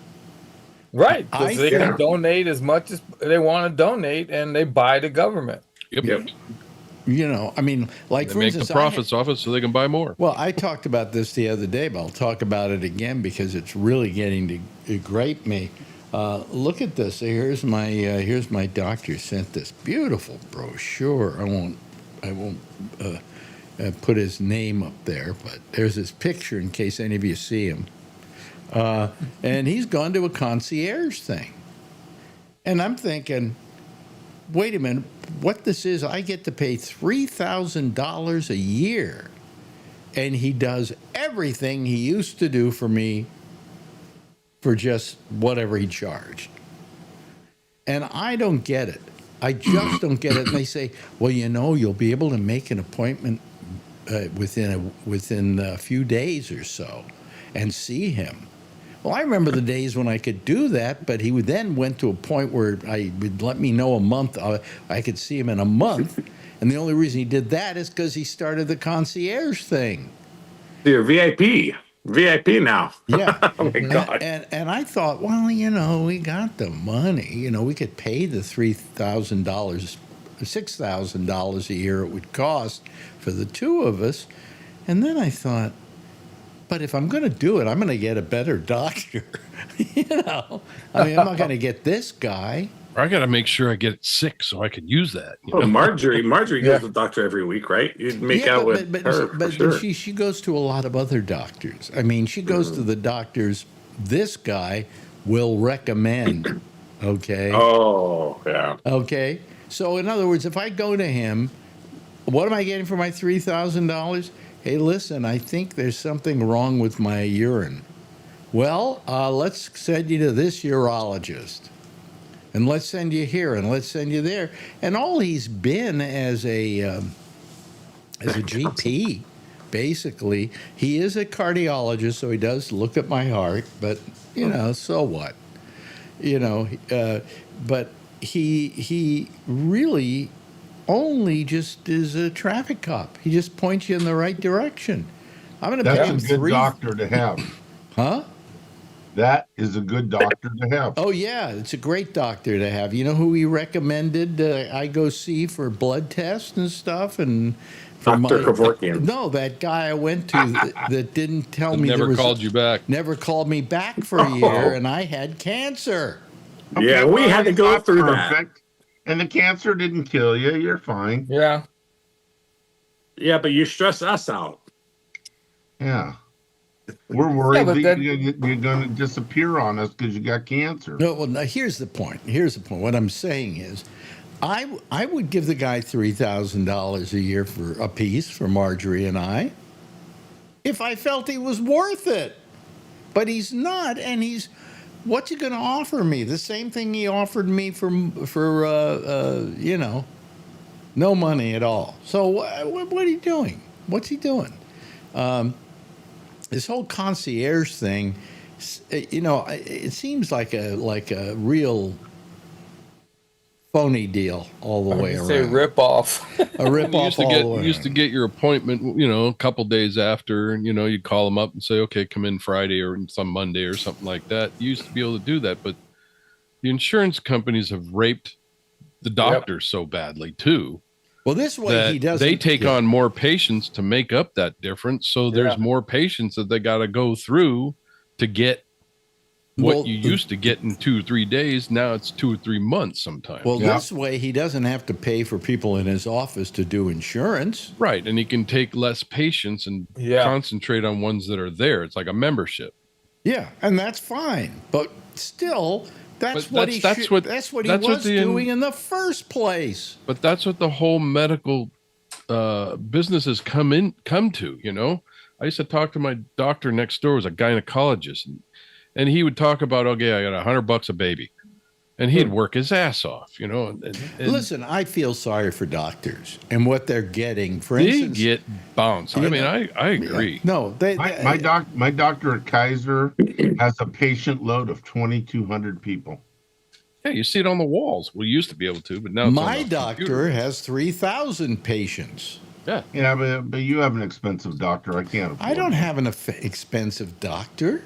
Right. I Because they think- can donate as much as they want to donate and they buy the government. Yep. You know, I mean, like They for make instance, the profits off it so they can buy more. Well, I talked about this the other day, but I'll talk about it again because it's really getting to grate me. Look at this. Here's my doctor sent this beautiful brochure. I won't put his name up there, but there's this picture in case any of you see him. And he's gone to a concierge thing. And I'm thinking, wait a minute, what this is, I get to pay $3,000 a year. And he does everything he used to do for me for just whatever he charged. And I don't get it. I just don't get it. And they say, well, you'll be able to make an appointment within a few days or so and see him. Well, I remember the days when I could do that, but he then went to a point where I would let me know a month. I could see him in a month. And the only reason he did that is because he started the concierge thing. You're VIP now. Yeah. Oh my God. And I thought, well, we got the money. We could pay the $3,000, $6,000 a year it would cost for the two of us. And then I thought, but if I'm going to do it, I'm going to get a better doctor. I'm not going to get this guy. I got to make sure I get sick so I can use that. Well, Marjorie goes to the doctor every week, right? You'd make out with her. But sure. she goes to a lot of other doctors. I mean, she goes to the doctors this guy will recommend. Okay. Oh, yeah. Okay. So in other words, if I go to him, what am I getting for my $3,000? Hey, listen, I think there's something wrong with my urine. Well, let's send you to this urologist. And let's send you here, and let's send you there. And all he's been as a GP, basically. He is a cardiologist, so he does look at my heart, but, so what? But he really only just is a traffic cop. He just points you in the right direction. I'm going to pay him That's a good doctor to have. Huh? That is a good doctor to have. Oh, yeah, it's a great doctor to have. You know who he recommended I go see for blood tests and stuff? And for Dr. Kevorkian. No, that guy I went to that didn't tell me Never called you back. Never called me back for a year, and I had cancer. Okay, Yeah, we had to it's go not through that. perfect. And the cancer didn't kill you. You're fine. Yeah. Yeah, but you stress us out. Yeah. We're worried but that then- you're going to disappear on us because you got cancer. No, well, now here's the point. What I'm saying is, I would give the guy $3,000 a year for a piece for Marjorie and I, if I felt he was worth it. But he's not, and what's he going to offer me? The same thing he offered me for no money at all. So what are you doing? What's he doing? This whole concierge thing, it seems like a real phony deal all the way around. Say rip off. A rip off all the way You used to around. get your appointment, a couple days after, you'd call them up and say, okay, come in Friday or some Monday or something like that. You used to be able to do that, but the insurance companies have raped the doctors so badly too. Well, this way That he doesn't. they take on more patients to make up that difference. So there's more patients that they got to go through to get what you used to get in 2 or 3 days. Now it's 2 or 3 months sometimes. Well, this way he doesn't have to pay for people in his office to do insurance. Right. And he can take less patients and concentrate on ones that are there. It's like a membership. Yeah, and that's fine. But still, that's what he was doing in the first place. But that's what the whole medical business has come to. I used to talk to my doctor next door, was a gynecologist, and he would talk about, okay, I got $100 a baby, and he'd work his ass off, and Listen, I feel sorry for doctors and what they're getting. For they instance, get bounced. I mean, I agree. No, My doctor at Kaiser has a patient load of 2,200 people. Yeah, you see it on the walls. We used to be able to, but now it's on my the doctor computer. has 3,000 patients. Yeah, but you have an expensive doctor. I can't afford I don't it. have an expensive doctor.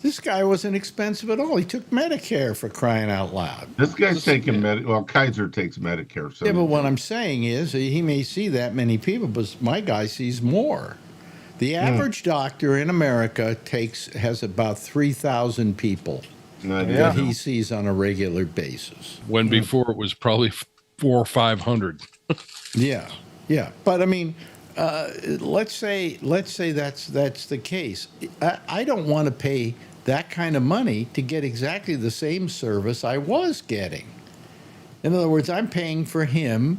This guy wasn't expensive at all. He took Medicare, for crying out loud. This guy's taking Kaiser takes Medicare. So Yeah, but what I'm saying is he may see that many people, but my guy sees more. The average doctor in America has about 3,000 people that he sees on a regular basis. When before it was probably 400 or 500. Yeah. But I mean, let's say that's the case. I don't want to pay that kind of money to get exactly the same service I was getting. In other words, I'm paying for him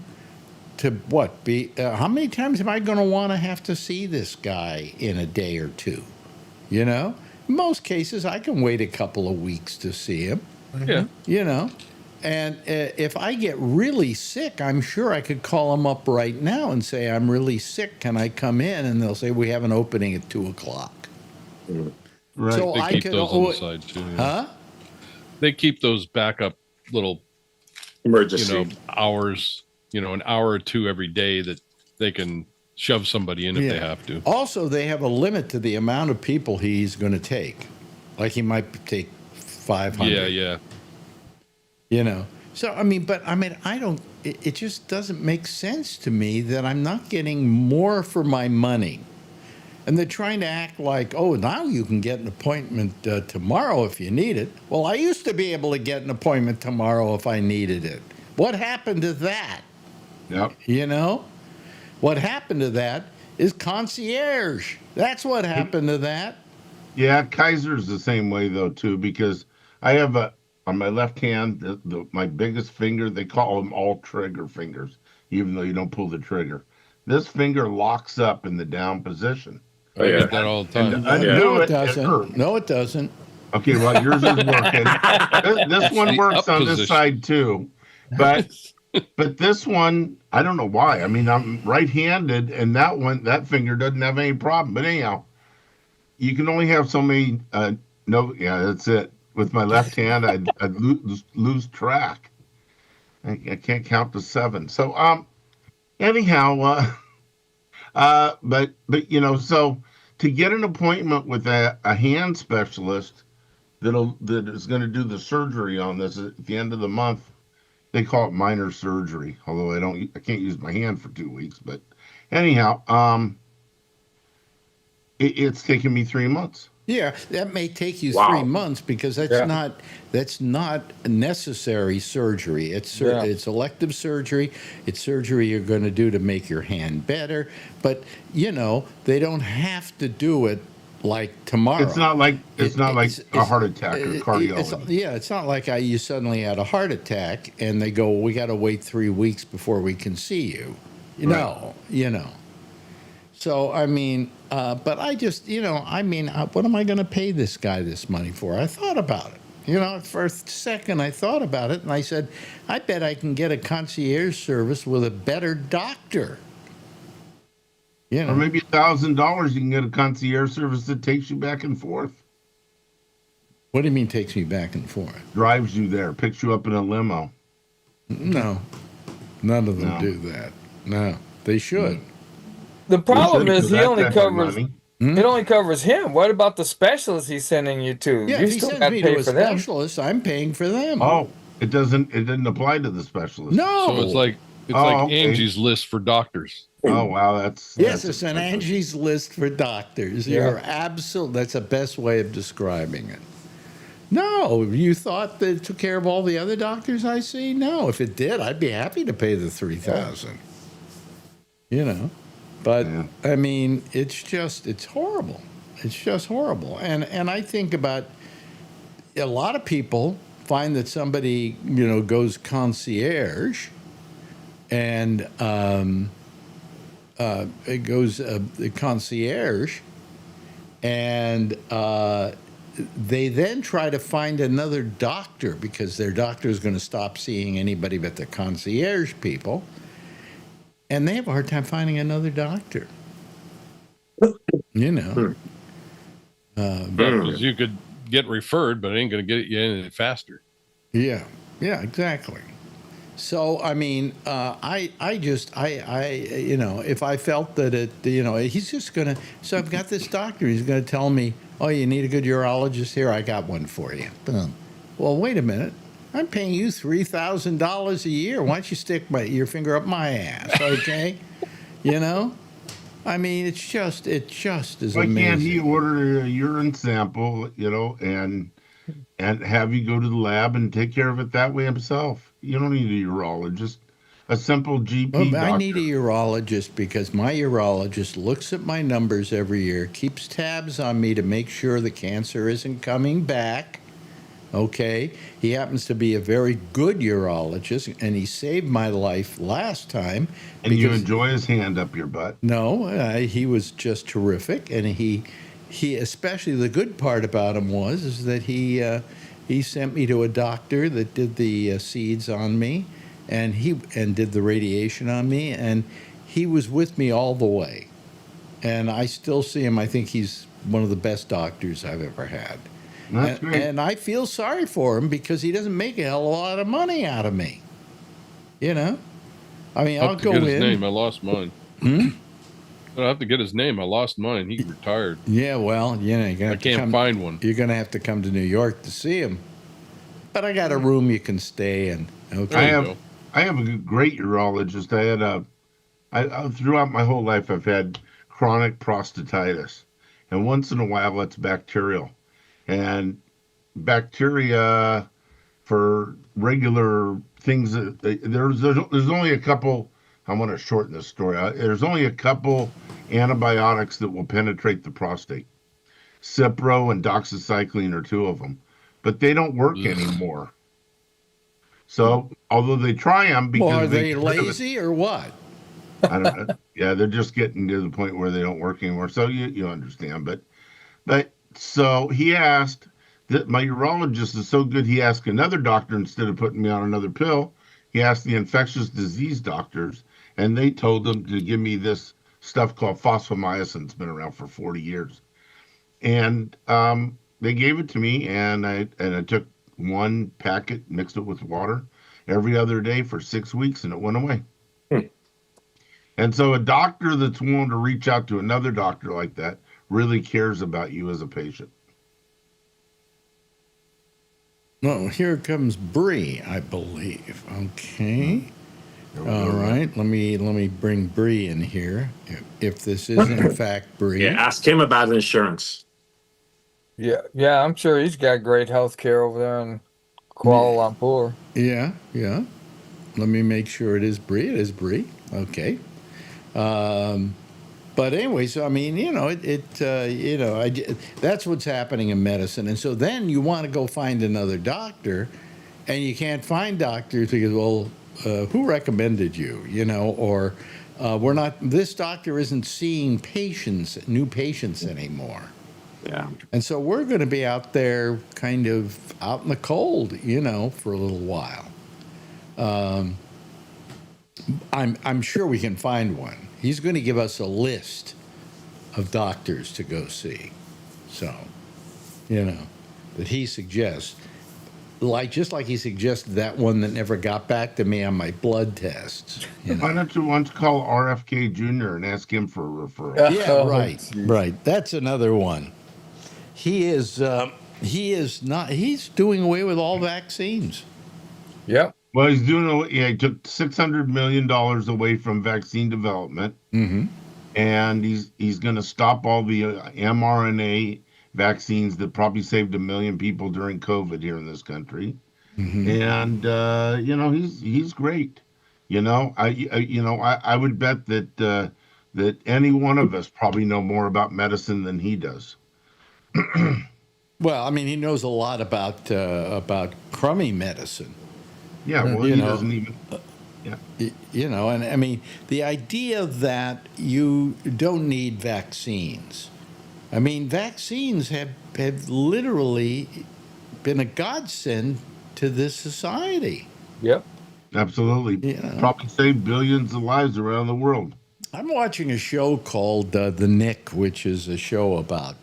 to what be? How many times am I going to want to have to see this guy in a day or two? You know, in most cases I can wait a couple of weeks to see him. Yeah. You know, and if I get really sick, I'm sure I could call them up right now and say, I'm really sick. Can I come in? And they'll say, we have an opening at 2:00. Right. So They I keep could, those on the side too. Yeah. huh? They keep those backup little, Emergency. hours, an hour or two every day that they can shove somebody in if they have to. Also, they have a limit to the amount of people he's going to take. Like he might take 500. Yeah. You know. So I don't. It just doesn't make sense to me that I'm not getting more for my money. And they're trying to act like, oh, now you can get an appointment tomorrow if you need it. Well, I used to be able to get an appointment tomorrow if I needed it. What happened to that? Yep. You know? What happened to that is concierge. That's what happened to that. Yeah, Kaiser's the same way though too, because I have on my left hand my biggest finger. They call them all trigger fingers, even though you don't pull the trigger. This finger locks up in the down position. Oh, I yeah. get that all the time. And undo No, it it doesn't. hurts. No, it doesn't. Okay, well yours is working. This one the works up on this position. side too, but this one I don't know why. I mean I'm right-handed, and that finger doesn't have any problem. But anyhow, you can only have so many. That's it. With my left hand, I'd lose track. I can't count to 7. So anyhow, but so to get an appointment with a hand specialist that is going to do the surgery on this at the end of the month, they call it minor surgery. Although I can't use my hand for 2 weeks. But anyhow, it's taken me 3 months. Yeah, that may take you Wow. 3 months because that's not necessary surgery. It's elective surgery. It's surgery you're going to do to make your hand better. But they don't have to do it like tomorrow. It's not like a heart attack or cardiology. It's not like you suddenly had a heart attack and they go, we got to wait 3 weeks before we can see you. No. So, but I just, what am I going to pay this guy this money for? I thought about it. For a second I thought about it and I said, I bet I can get a concierge service with a better doctor. Or maybe $1,000 you can get a concierge service that takes you back and forth. What do you mean takes me back and forth? Drives you there, picks you up in a limo. No, none of them do that. No, they should. The problem is Because he only that's extra covers money. it only covers him. What about the specialists he's sending you to? Yeah, You if he still sends got to me pay to a for them. specialist, I'm paying for them. Oh, it didn't apply to the specialist. No. So it's like okay. Angie's List for doctors. Oh wow, Yes, it's an Angie's List for doctors. Yeah. You're absolute. That's the best way of describing it. No, you thought that it took care of all the other doctors I see? No, if it did, I'd be happy to pay the $3,000. But Yeah. it's horrible. It's just horrible. And I think about a lot of people find that somebody goes concierge, and it goes the concierge, and they then try to find another doctor because their doctor is going to stop seeing anybody but the concierge people, and they have a hard time finding another doctor. Because you could get referred, but it ain't going to get you any faster. Yeah, exactly. So if I felt that he's just gonna. So I've got this doctor. He's gonna tell me, oh, you need a good urologist? Here, I got one for you. Boom. Well, wait a minute. I'm paying you $3,000 a year. Why don't you stick your finger up my ass, okay? It's just is Why amazing. can't he order a urine sample, and have you go to the lab and take care of it that way himself? You don't need a urologist. a simple GP Well, doctor. I need a urologist because my urologist looks at my numbers every year, keeps tabs on me to make sure the cancer isn't coming back. Okay, he happens to be a very good urologist, and he saved my life last time. And you because enjoy his hand up your butt. No, he was just terrific, and he especially the good part about him is that he sent me to a doctor that did the seeds on me, and did the radiation on me, and he was with me all the way, and I still see him. I think he's one of the best doctors I've ever had. That's great. And I feel sorry for him because he doesn't make a hell of a lot of money out of me. You know, I mean, I'll have to go get his in. name. I lost mine. I have to get his name. I lost mine. He retired. Yeah, well, you know, you're gonna I have to can't find one. You're gonna have to come to New York to see him. But I got a room you can stay in. Okay. I have a great urologist. Throughout my whole life, I've had chronic prostatitis, and once in a while, it's bacterial. And bacteria for regular things, there's only a couple. I want to shorten this story. There's only a couple antibiotics that will penetrate the prostate. Cipro and doxycycline are two of them, but they don't work anymore. So, although they try them because Well, are they lazy or what? I don't know. Yeah, they're just getting to the point where they don't work anymore. So you understand. But so he asked that my urologist is so good. He asked another doctor instead of putting me on another pill. He asked the infectious disease doctors, and they told him to give me this stuff called fosfomycin. It's been around for 40 years, and they gave it to me, and I took one packet, mixed it with water every other day for 6 weeks, and it went away. And so a doctor that's willing to reach out to another doctor like that really cares about you as a patient. Well, here comes Bree, I believe. Okay. All right. Let me bring Bree in here. If this is in fact Bree. Yeah, ask him about insurance. Yeah, I'm sure he's got great health care over there in Kuala Lumpur. Yeah. Let me make sure it is Bree. It is Bree. Okay. But anyway, so I mean, you know, that's what's happening in medicine. And so then you want to go find another doctor, and you can't find doctors because, well, who recommended you? You know, or this doctor isn't seeing new patients anymore. Yeah. And so we're going to be out there kind of out in the cold, you know, for a little while. I'm sure we can find one. He's going to give us a list of doctors to go see. So, you know, that he suggests. Just like he suggested that one that never got back to me on my blood tests. You know? Why don't you want to call RFK Jr. and ask him for a referral? Yeah, right. That's another one. He's doing away with all vaccines. Yep. Well, he took $600 million away from vaccine development, and he's going to stop all the mRNA vaccines that probably saved 1 million people during COVID here in this country. And you know, he's great. You know, I would bet that any one of us probably know more about medicine than he does. Well, I mean, he knows a lot about crummy medicine. Yeah, well, he doesn't even. You know, and I mean, the idea that you don't need vaccines. I mean, vaccines have literally been a godsend to this society. Yep. Absolutely. You know. Probably saved billions of lives around the world. I'm watching a show called The Nick, which is a show about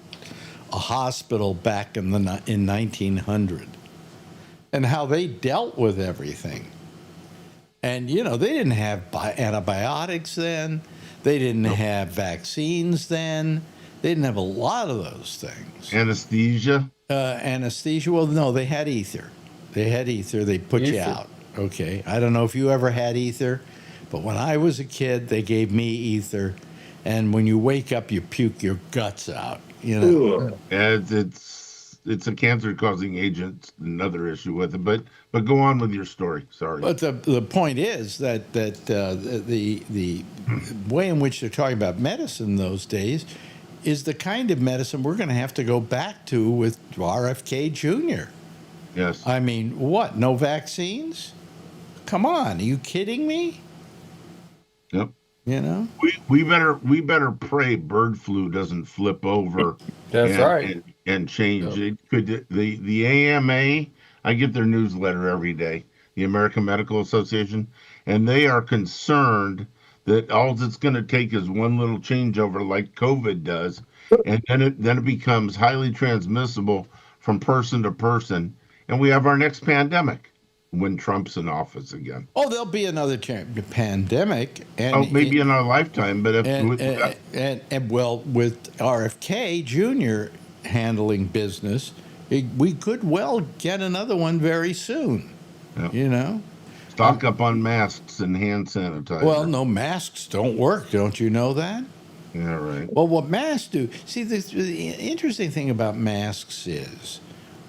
a hospital back in 1900 and how they dealt with everything. And, you know, they didn't have antibiotics then. They didn't have vaccines then. They didn't have a lot of those things. Anesthesia? Anesthesia? Well, no, they had ether. They put you out. Okay. I don't know if you ever had ether, but when I was a kid, they gave me ether. And when you wake up, you puke your guts out. You know. And it's it's a cancer-causing agent. Another issue with it, but go on with your story. Sorry. But the point is that the way in which they're talking about medicine those days is the kind of medicine we're going to have to go back to with RFK Jr. Yes. I mean, what? No vaccines? Come on, are you kidding me? Yep. You know? We better pray bird flu doesn't flip over. That's right. And change it. Could the AMA? I get their newsletter every day, the American Medical Association, and they are concerned that all it's going to take is one little changeover, like COVID does, and then it becomes highly transmissible from person to person, and we have our next pandemic when Trump's in office again. Oh, there'll be another pandemic, and maybe in our lifetime, but if and well, with RFK Jr. handling business, we could well get another one very soon. Yeah. You know, stock up on masks and hand sanitizer. Well, no, masks don't work. Don't you know that? Yeah, right. Well, what masks do? See, the interesting thing about masks is,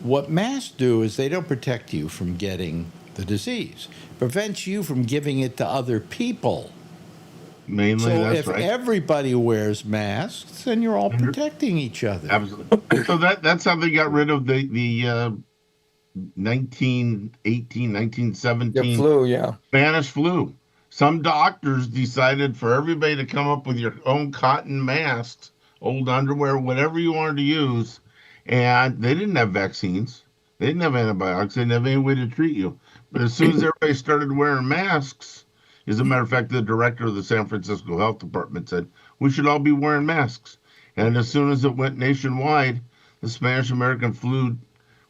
what masks do is they don't protect you from getting the disease. Prevents you from giving it to other people. Mainly, so that's if right. everybody wears masks, then you're all protecting each other. Absolutely. So that's how they got rid of the 1918, 1917 The flu, yeah. Spanish flu. Some doctors decided for everybody to come up with your own cotton masks, old underwear, whatever you wanted to use, and they didn't have vaccines. They didn't have antibiotics. They didn't have any way to treat you. But as soon as everybody started wearing masks, as a matter of fact, the director of the San Francisco Health Department said, we should all be wearing masks. And as soon as it went nationwide, the Spanish American flu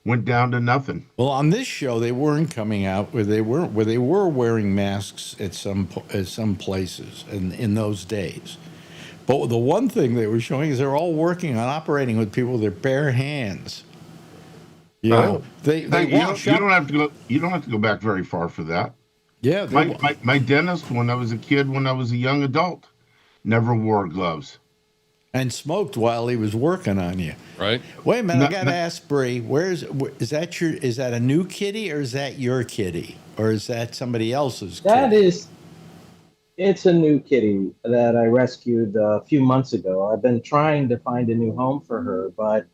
went down to nothing. Well, on this show, they weren't coming out where they were wearing masks at some places in those days. But the one thing they were showing is they're all working on operating with people with their bare hands. You know, they wash up. You don't have to go back very far for that. Yeah, my dentist, when I was a kid, when I was a young adult, never wore gloves. And smoked while he was working on you. Right. Wait a minute, I got to ask Bree, is that a new kitty or is that your kitty? Or is that somebody else's kitty? It's a new kitty that I rescued a few months ago. I've been trying to find a new home for her, but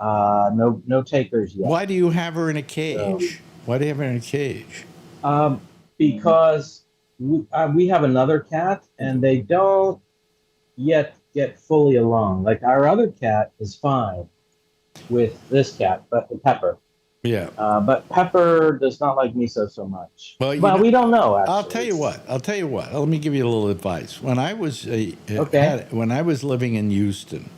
no takers yet. Why do you have her in a cage? Why do you have her in a cage? Because we have another cat, and they don't yet get fully along. Like, our other cat is fine with this cat, but Pepper. Yeah. But Pepper does not like Miso so much. Well, we don't know, actually. I'll tell you what. Let me give you a little advice. When I was when I was living in Houston,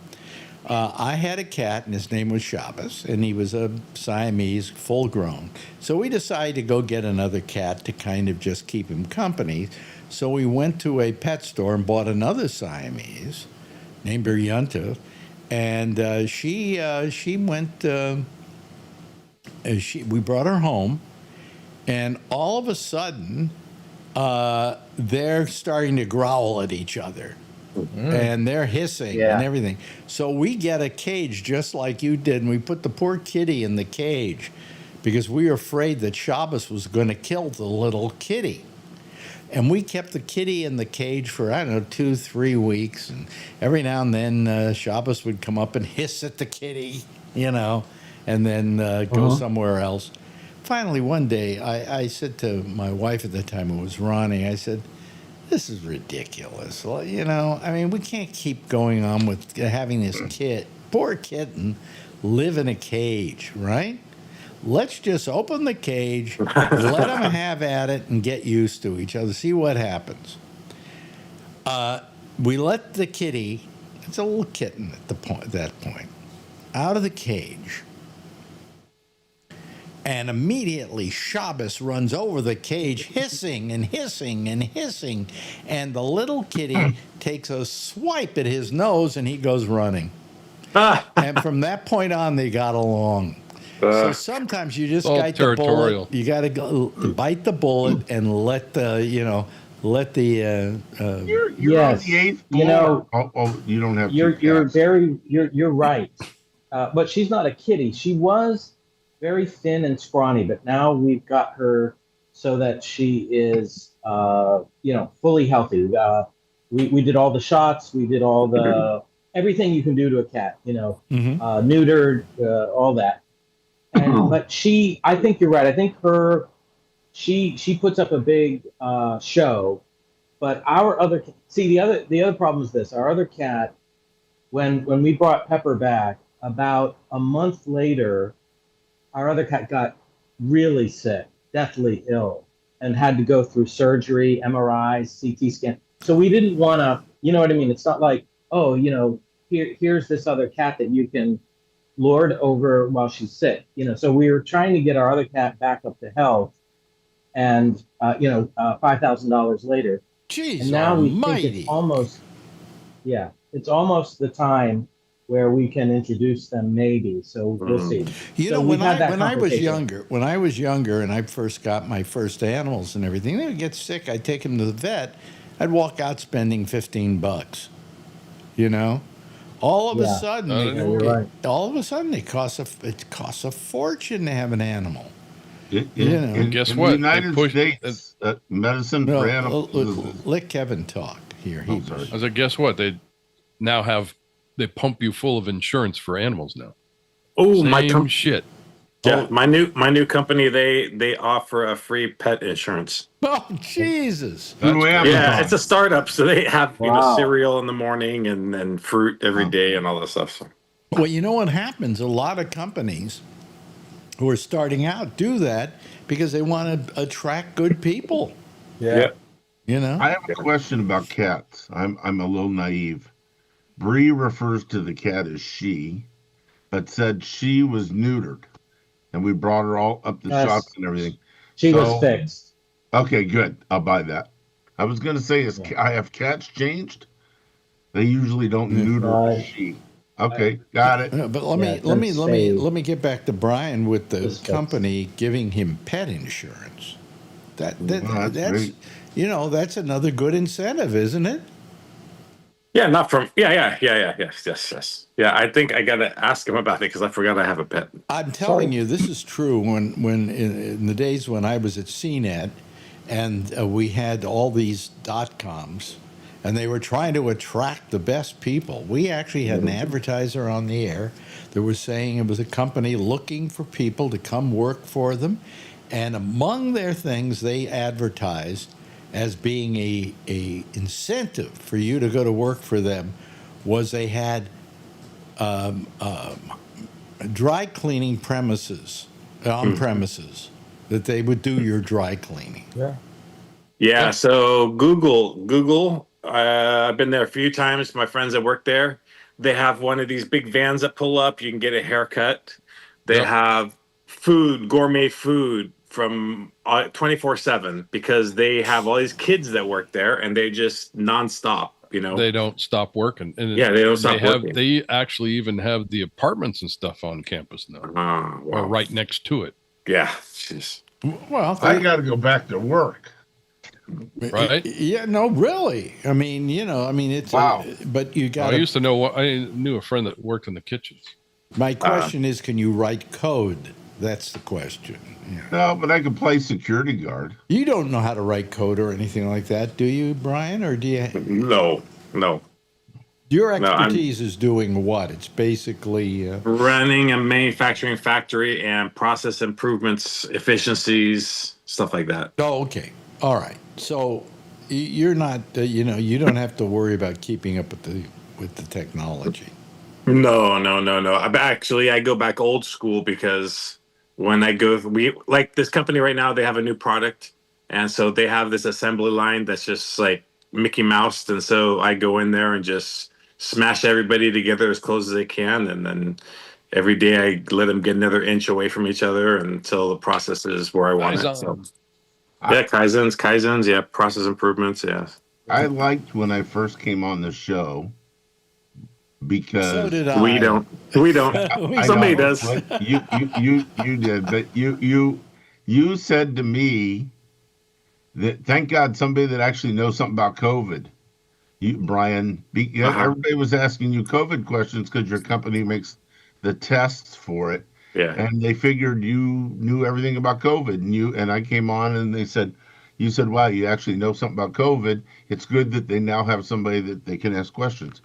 I had a cat, and his name was Shabbos, and he was a Siamese, full grown. So we decided to go get another cat to kind of just keep him company. So we went to a pet store and bought another Siamese, named her Yunta, and she went. We brought her home, and all of a sudden, they're starting to growl at each other. And they're hissing and everything. So we get a cage just like you did, and we put the poor kitty in the cage because we were afraid that Shabbos was going to kill the little kitty. And we kept the kitty in the cage for, 2-3 weeks. And every now and then Shabbos would come up and hiss at the kitty, and then go somewhere else. Finally, one day, I said to my wife at the time, it was Ronnie, I said, this is ridiculous. We can't keep going on with having this poor kitten, live in a cage, right? Let's just open the cage, let them have at it, and get used to each other, see what happens. We let the kitty, it's a little kitten at that point, out of the cage. And immediately Shabbos runs over the cage, hissing and hissing and hissing. And the little kitty takes a swipe at his nose, and he goes running. And from that point on, they got along. So sometimes you just bite the bullet. You got to go bite the bullet and let the. You're on the 8th floor. You don't have. You're right. but she's not a kitty. She was very thin and scrawny, but now we've got her so that she is, fully healthy. We did all the shots. We did all the everything you can do to a cat. Mhm. Neutered, all that. But I think you're right. I think she puts up a big show. But our other, the other problem is this: our other cat, when we brought Pepper back, about a month later, our other cat got really sick, deathly ill, and had to go through surgery, MRIs, CT scan. So we didn't want to, you know what I mean? It's not like, oh, here's this other cat that you can lord over while she's sick. So we were trying to get our other cat back up to health, and $5,000 later. Jeez, And now we think almighty. it's almost the time where we can introduce them, maybe. So we'll see. So When we've had that I was conversation. younger, and I first got my first animals and everything, they would get sick. I'd take them to the vet. I'd walk out spending $15. All of a Yeah. sudden, You're right. all of a sudden, it costs a fortune to have an animal. In Guess in what? the They United pushed- States, medicine No, for animals. let Kevin talk here. Oh, sorry. I was like, guess what? They now they pump you full of insurance for animals now. Oh, Same shit. Yeah, my new company, they offer a free pet insurance. Oh, Jesus. Through That's Amazon. Yeah, it's a startup, so they have Wow. cereal in the morning and fruit every day and all that stuff. So. Well, you know what happens? A lot of companies who are starting out do that because they want to attract good people. Yeah. I have a question about cats. I'm a little naive. Bree refers to the cat as she, but said she was neutered, and we brought her all up the Yes. shots and everything. She So- was fixed. Okay, good. I'll buy that. I was going to say, I have cats changed? They usually don't neuter a she. Okay, got it. But let Yeah, me let me that's let me spayed. let me get back to Brian with the That's fixed. company giving him pet insurance. That's that's great. that's another good incentive, isn't it? Yeah, not from yes. Yeah, I think I gotta ask him about it because I forgot I have a pet. I'm telling you, this is true. When in the days when I was at CNET, and we had all these .coms, and they were trying to attract the best people. We actually had an advertiser on the air that was saying it was a company looking for people to come work for them, and among their things they advertised as being a incentive for you to go to work for them was they had dry cleaning premises on premises that they would do your dry cleaning. Yeah, so Google. I've been there a few times. My friends that work there, they have one of these big vans that pull up. You can get a haircut. They Yep. have gourmet food from 24/7 because they have all these kids that work there and they just nonstop. They don't stop working. And Yeah, they don't stop they have, working. They actually even have the apartments and stuff on campus now, Wow. or right next to it. Yeah. Jeez. Well, I got to go back to work. Right? Yeah, no, really. I mean, it's Wow. but you I got. used to know. I knew a friend that worked in the kitchens. My question is, can you write code? That's the question. Yeah. No, but I could play security guard. You don't know how to write code or anything like that, do you, Brian? Or do you? No. Your No, I'm- expertise is doing what? It's basically. Running a manufacturing factory and process improvements, efficiencies, stuff like that. Oh, okay. All right. So you're not. You don't have to worry about keeping up with the technology. No. I go back old school because when we like this company right now, they have a new product, and so they have this assembly line that's just like Mickey Mouse, and so I go in there and just smash everybody together as close as they can, and then every day I let them get another inch away from each other until the process is where I want it. So, yeah, kaizens, yeah, process improvements, yeah. I liked when I first came on the show because So did I. We don't. I Somebody know, does. but you did, but you said to me that thank God somebody that actually knows something about COVID. Brian, everybody was asking you COVID questions because your company makes the tests for it. Yeah. And they figured you knew everything about COVID, and I came on and they said, you said, wow, you actually know something about COVID. It's good that they now have somebody that they can ask questions.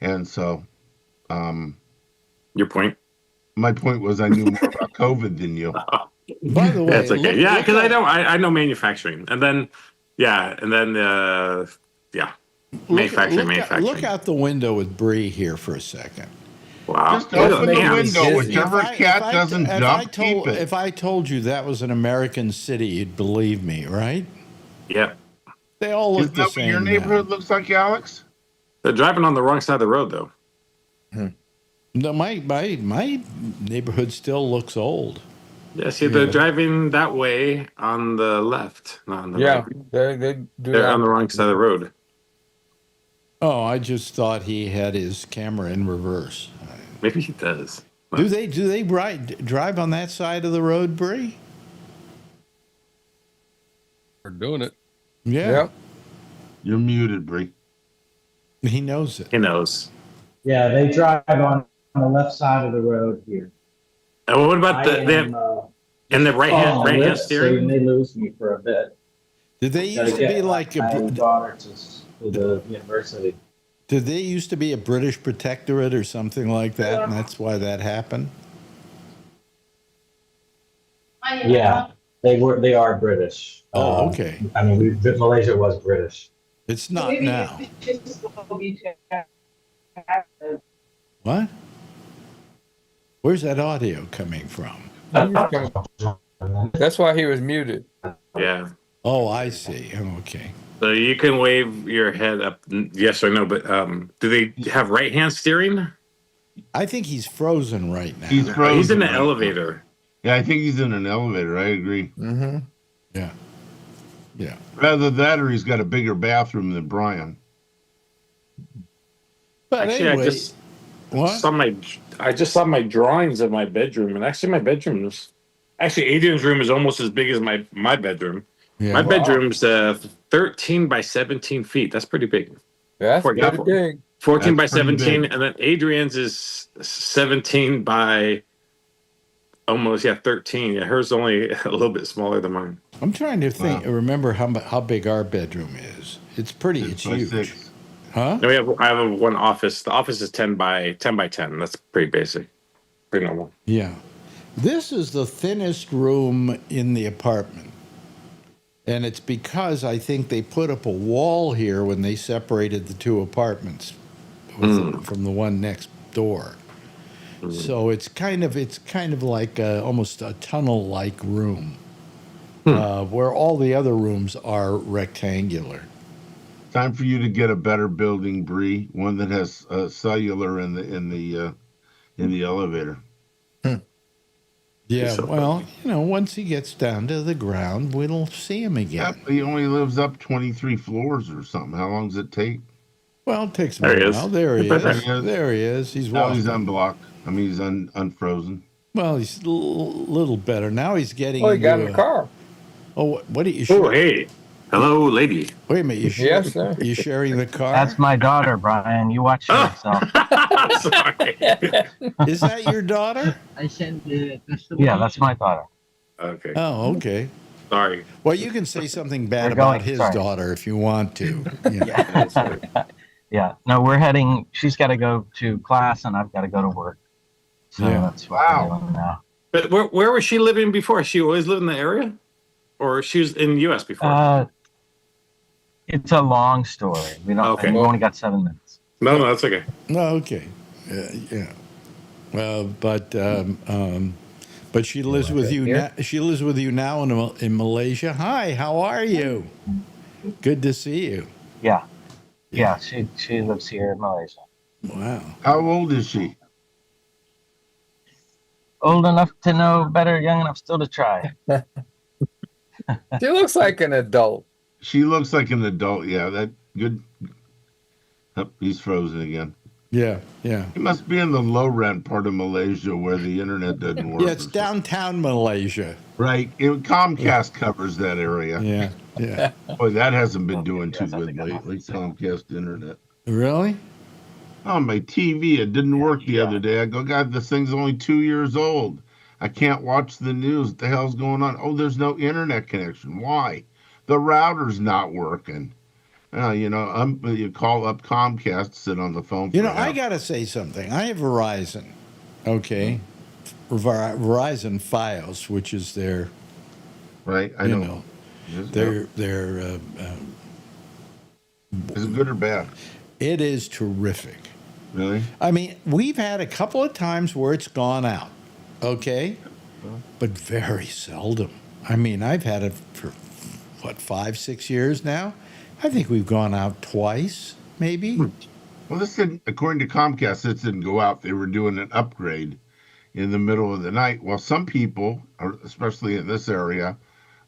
And so, Your point. my point was I knew more about COVID than you. By the way, That's okay. Yeah, look because at- I know manufacturing, and then manufacturing. Look out the window with Bree here for a second. Wow. Just open the making me window. dizzy. Whichever cat doesn't jump, keep it. If I told you that was an American city, you'd believe me, right? Yep. They all look Isn't the that what same. your now. neighborhood looks like, Alex? They're driving on the wrong side of the road, though. No, my neighborhood still looks old. Yeah, see, they're driving that way on the left, not on the Yeah, right. they do They're that. on the wrong side of the road. Oh, I just thought he had his camera in reverse. Maybe he does. Do they drive on that side of the road, Bree? We're doing it. Yeah, Yep. You're muted, Bree. he knows it. He knows. Yeah, they drive on the left side of the road here. And what about I they am, have, and the right on the hand lift, so you steering? may lose me for a bit. Did they Gotta used to be get like my a? daughter to the university. Did they used to be a British protectorate or something like that, and that's why that happened? Yeah, they are British. Oh, okay. I mean, Malaysia was British. It's not now. What? Where's that audio coming from? That's why he was muted. Yeah. Oh, I see. Oh, okay. So you can wave your head up, yes or no, but do they have right hand steering? I think he's frozen right now. He's frozen. He's in the right elevator. now. Yeah, I think he's in an elevator. I agree. Mm-hmm. Yeah. Yeah. Rather that, or he's got a bigger bathroom than Brian. But Actually, anyway, I just saw my drawings of my bedroom, and actually my bedroom's Adrian's room is almost as big as my bedroom. Yeah. My bedroom's 13 by 17 feet. That's pretty big. That's For a pretty guy. big. 14 That's by pretty 17, big. and then Adrian's is 17 by almost 13. Yeah, hers only a little bit smaller than mine. I'm trying to think. Remember how big our bedroom is. It's Six by huge. 6. Huh? No, I have one office. The office is 10 by 10. That's pretty basic, pretty normal. Yeah. This is the thinnest room in the apartment. And it's because I think they put up a wall here when they separated the two apartments from the one next door. So it's kind of like almost a tunnel-like room, where all the other rooms are rectangular. Time for you to get a better building, Bree. One that has cellular in the elevator. Yeah, So- well, once he gets down to the ground, we'll see him again. Yep, he only lives up 23 floors or something. How long does it take? Well, it takes him There he a is. while. There he There is. he is. There he is. He's Now walking. he's unblocked. I mean, he's unfrozen. Well, he's a little better. Now he's getting Oh, he got in into the car. Oh, what are you Oh, sharing? hey. Hello, lady. Wait a minute. Yes, sir. You sharing the car? That's my daughter, Brian. You watch yourself. Sorry. Is that your daughter? Yeah, that's my daughter. Okay. Oh, okay. Sorry. Well, you can say something bad We're about going- his sorry. daughter if you want to. Yeah. No, we're heading. She's got to go to class, and I've got to go to work. So Yeah. that's what we're doing now. But where was she living before? She always lived in the area? Or she was in the U.S. before? It's a long story. We don't. Okay. We've only got 7 minutes. No, that's okay. No, okay. Yeah. But she lives with you now. She lives with you now in Malaysia. Hi, how are you? Good to see you. Yeah. Yeah. She lives here in Malaysia. Wow. How old is she? Old enough to know better, young enough still to try. She looks like an adult. She looks like an adult. Yeah, that good. Oh, he's frozen again. Yeah. He must be in the low rent part of Malaysia where the internet doesn't work. Yeah, it's downtown Malaysia. Right. Comcast covers that area. Yeah. Boy, that hasn't been doing too good lately. Comcast internet. Really? Oh, my TV, it didn't work the other day. I go, God, this thing's only 2 years old. I can't watch the news. What the hell's going on? Oh, there's no internet connection. Why? The router's not working. You call up Comcast, sit on the phone for You know, I half. got to say something. I have Verizon, okay? Verizon Fios, which is their, Right? I you know. know, Yes, their is it good or bad? it is terrific. Really? I mean, we've had a couple of times where it's gone out, okay? But very seldom. I mean, I've had it for, 5, 6 years now? I think we've gone out twice, maybe. Well, this didn't, according to Comcast, this didn't go out. They were doing an upgrade in the middle of the night. Well, some people, especially in this area,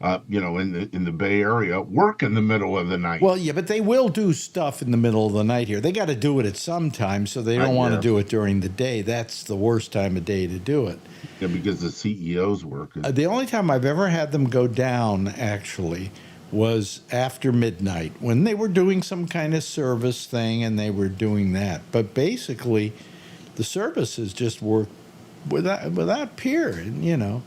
in the Bay Area, work in the middle of the night. Well, yeah, but they will do stuff in the middle of the night here. They got to do it at some time, so they don't want to do it during the day. That's the worst time of day to do it. Yeah, because the CEOs work. The only time I've ever had them go down, actually, was after midnight when they were doing some kind of service thing and they were doing that. But basically, the services just work without peer. And,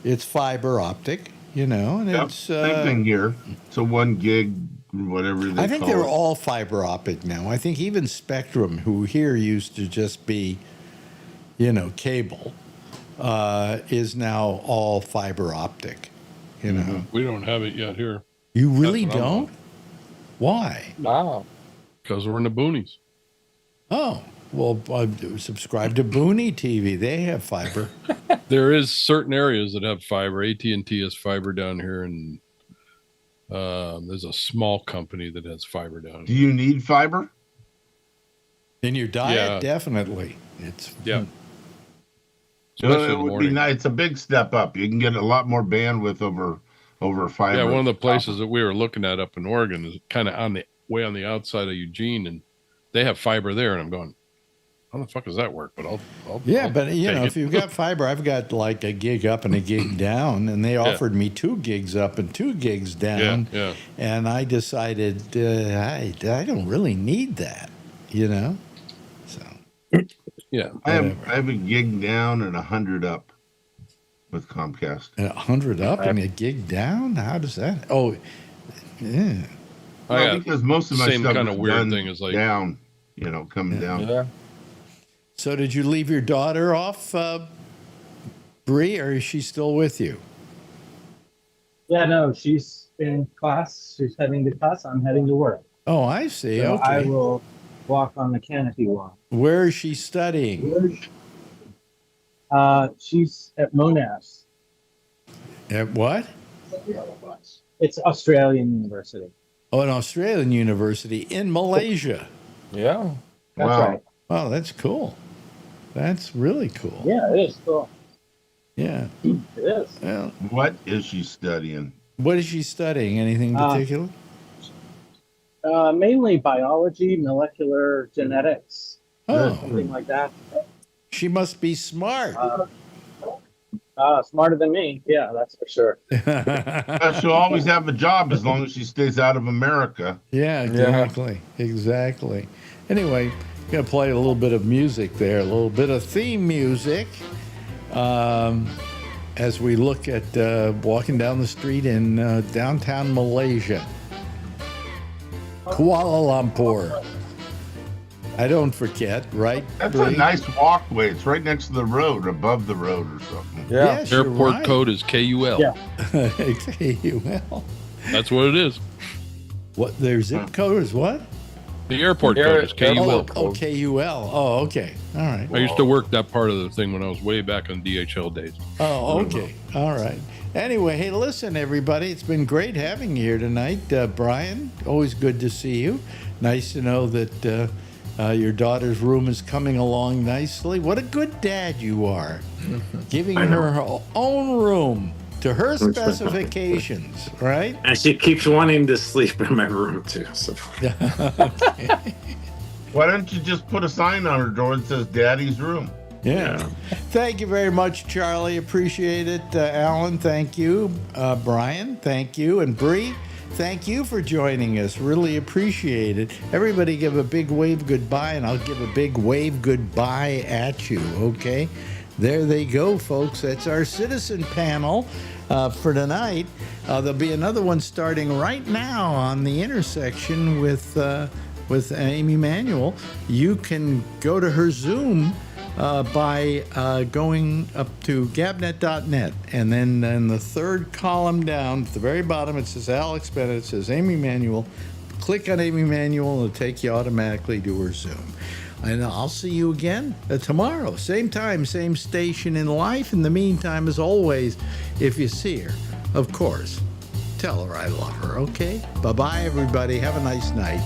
it's fiber optic, and Yep, it's... same thing here. So 1 gig, whatever they I think call they're it. all fiber optic now. I think even Spectrum, who here used to just be, cable, is now all fiber optic. We don't have it yet here You really That's what I'm don't? Why? Wow. because we're in the boonies. Oh, well, subscribe to Booney TV. They have fiber. There is certain areas that have fiber. AT&T has fiber down here, and there's a small company that has fiber down Do here. you need fiber? In your diet, Yeah. definitely. It's Yeah. So Especially it in the would be morning. nice. It's a big step up. You can get a lot more bandwidth over fiber. Yeah, one of the places that we were looking at up in Oregon is kind of on the outside of Eugene, and they have fiber there. And I'm going, how the fuck does that work? But I'll Yeah, I'll but take it. if you've got fiber, I've got like a gig up and a gig down, and they offered me 2 gigs up and 2 gigs down. Yeah. And I decided I don't really need that, So Yeah. I have a gig down and 100 up with Comcast. 100 up and a gig down. How does that? Oh, yeah. I got Because most of my same stuff kind is of weird done thing is like down, coming down. Yeah. So did you leave your daughter off, Bree, or is she still with you? Yeah, no, she's in class. She's heading to class. I'm heading to work. Oh, I see. So I Okay. will walk on the canopy walk. Where is she studying? She's at Monash. At what? It's Australian University. Oh, an Australian university in Malaysia. Yeah. That's Wow. right. Oh, that's cool. That's really cool. Yeah, it is cool. Yeah. It is. Well, What is she studying? what is she studying? Anything particular? Mainly biology, molecular genetics, Oh, something like that. she must be smart. Smarter than me. Yeah, that's for sure. She'll always have a job as long as she stays out of America. Yeah, exactly. Exactly. Anyway, going to play a little bit of music there, a little bit of theme music as we look at walking down the street in downtown Malaysia, Kuala Lumpur. I don't forget, right? That's Bree? a nice walkway. It's right next to the road, above the road or something. Yeah. Yes, you're airport right. code is KUL. Yeah. KUL. That's what it is. What their zip code is what? The airport code is KUL. Oh, KUL. Oh, okay. All right. I used to work that part of the thing when I was way back in DHL days. Oh, okay. All right. Anyway, hey, listen, everybody. It's been great having you here tonight. Brian, always good to see you. Nice to know that your daughter's room is coming along nicely. What a good dad you are. Giving her own room to her specifications, right? And she keeps wanting to sleep in my room too. So Why don't you just put a sign on her door that says Daddy's room? Yeah. Thank you very much, Charlie. Appreciate it. Alan, thank you. Brian, thank you. And Bree, thank you for joining us. Really appreciate it. Everybody give a big wave goodbye, and I'll give a big wave goodbye at you, okay? There they go, folks. That's our citizen panel for tonight. There'll be another one starting right now on the intersection with Amy Manuel. You can go to her Zoom by going up to gabnet.net, and then in the third column down at the very bottom it says Alex Bennett, it says Amy Manuel. Click on Amy Manuel and it'll take you automatically to her Zoom. And I'll see you again tomorrow, same time, same station in life. In the meantime, as always, if you see her, of course, tell her I love her, okay? Bye-bye, everybody. Have a nice night.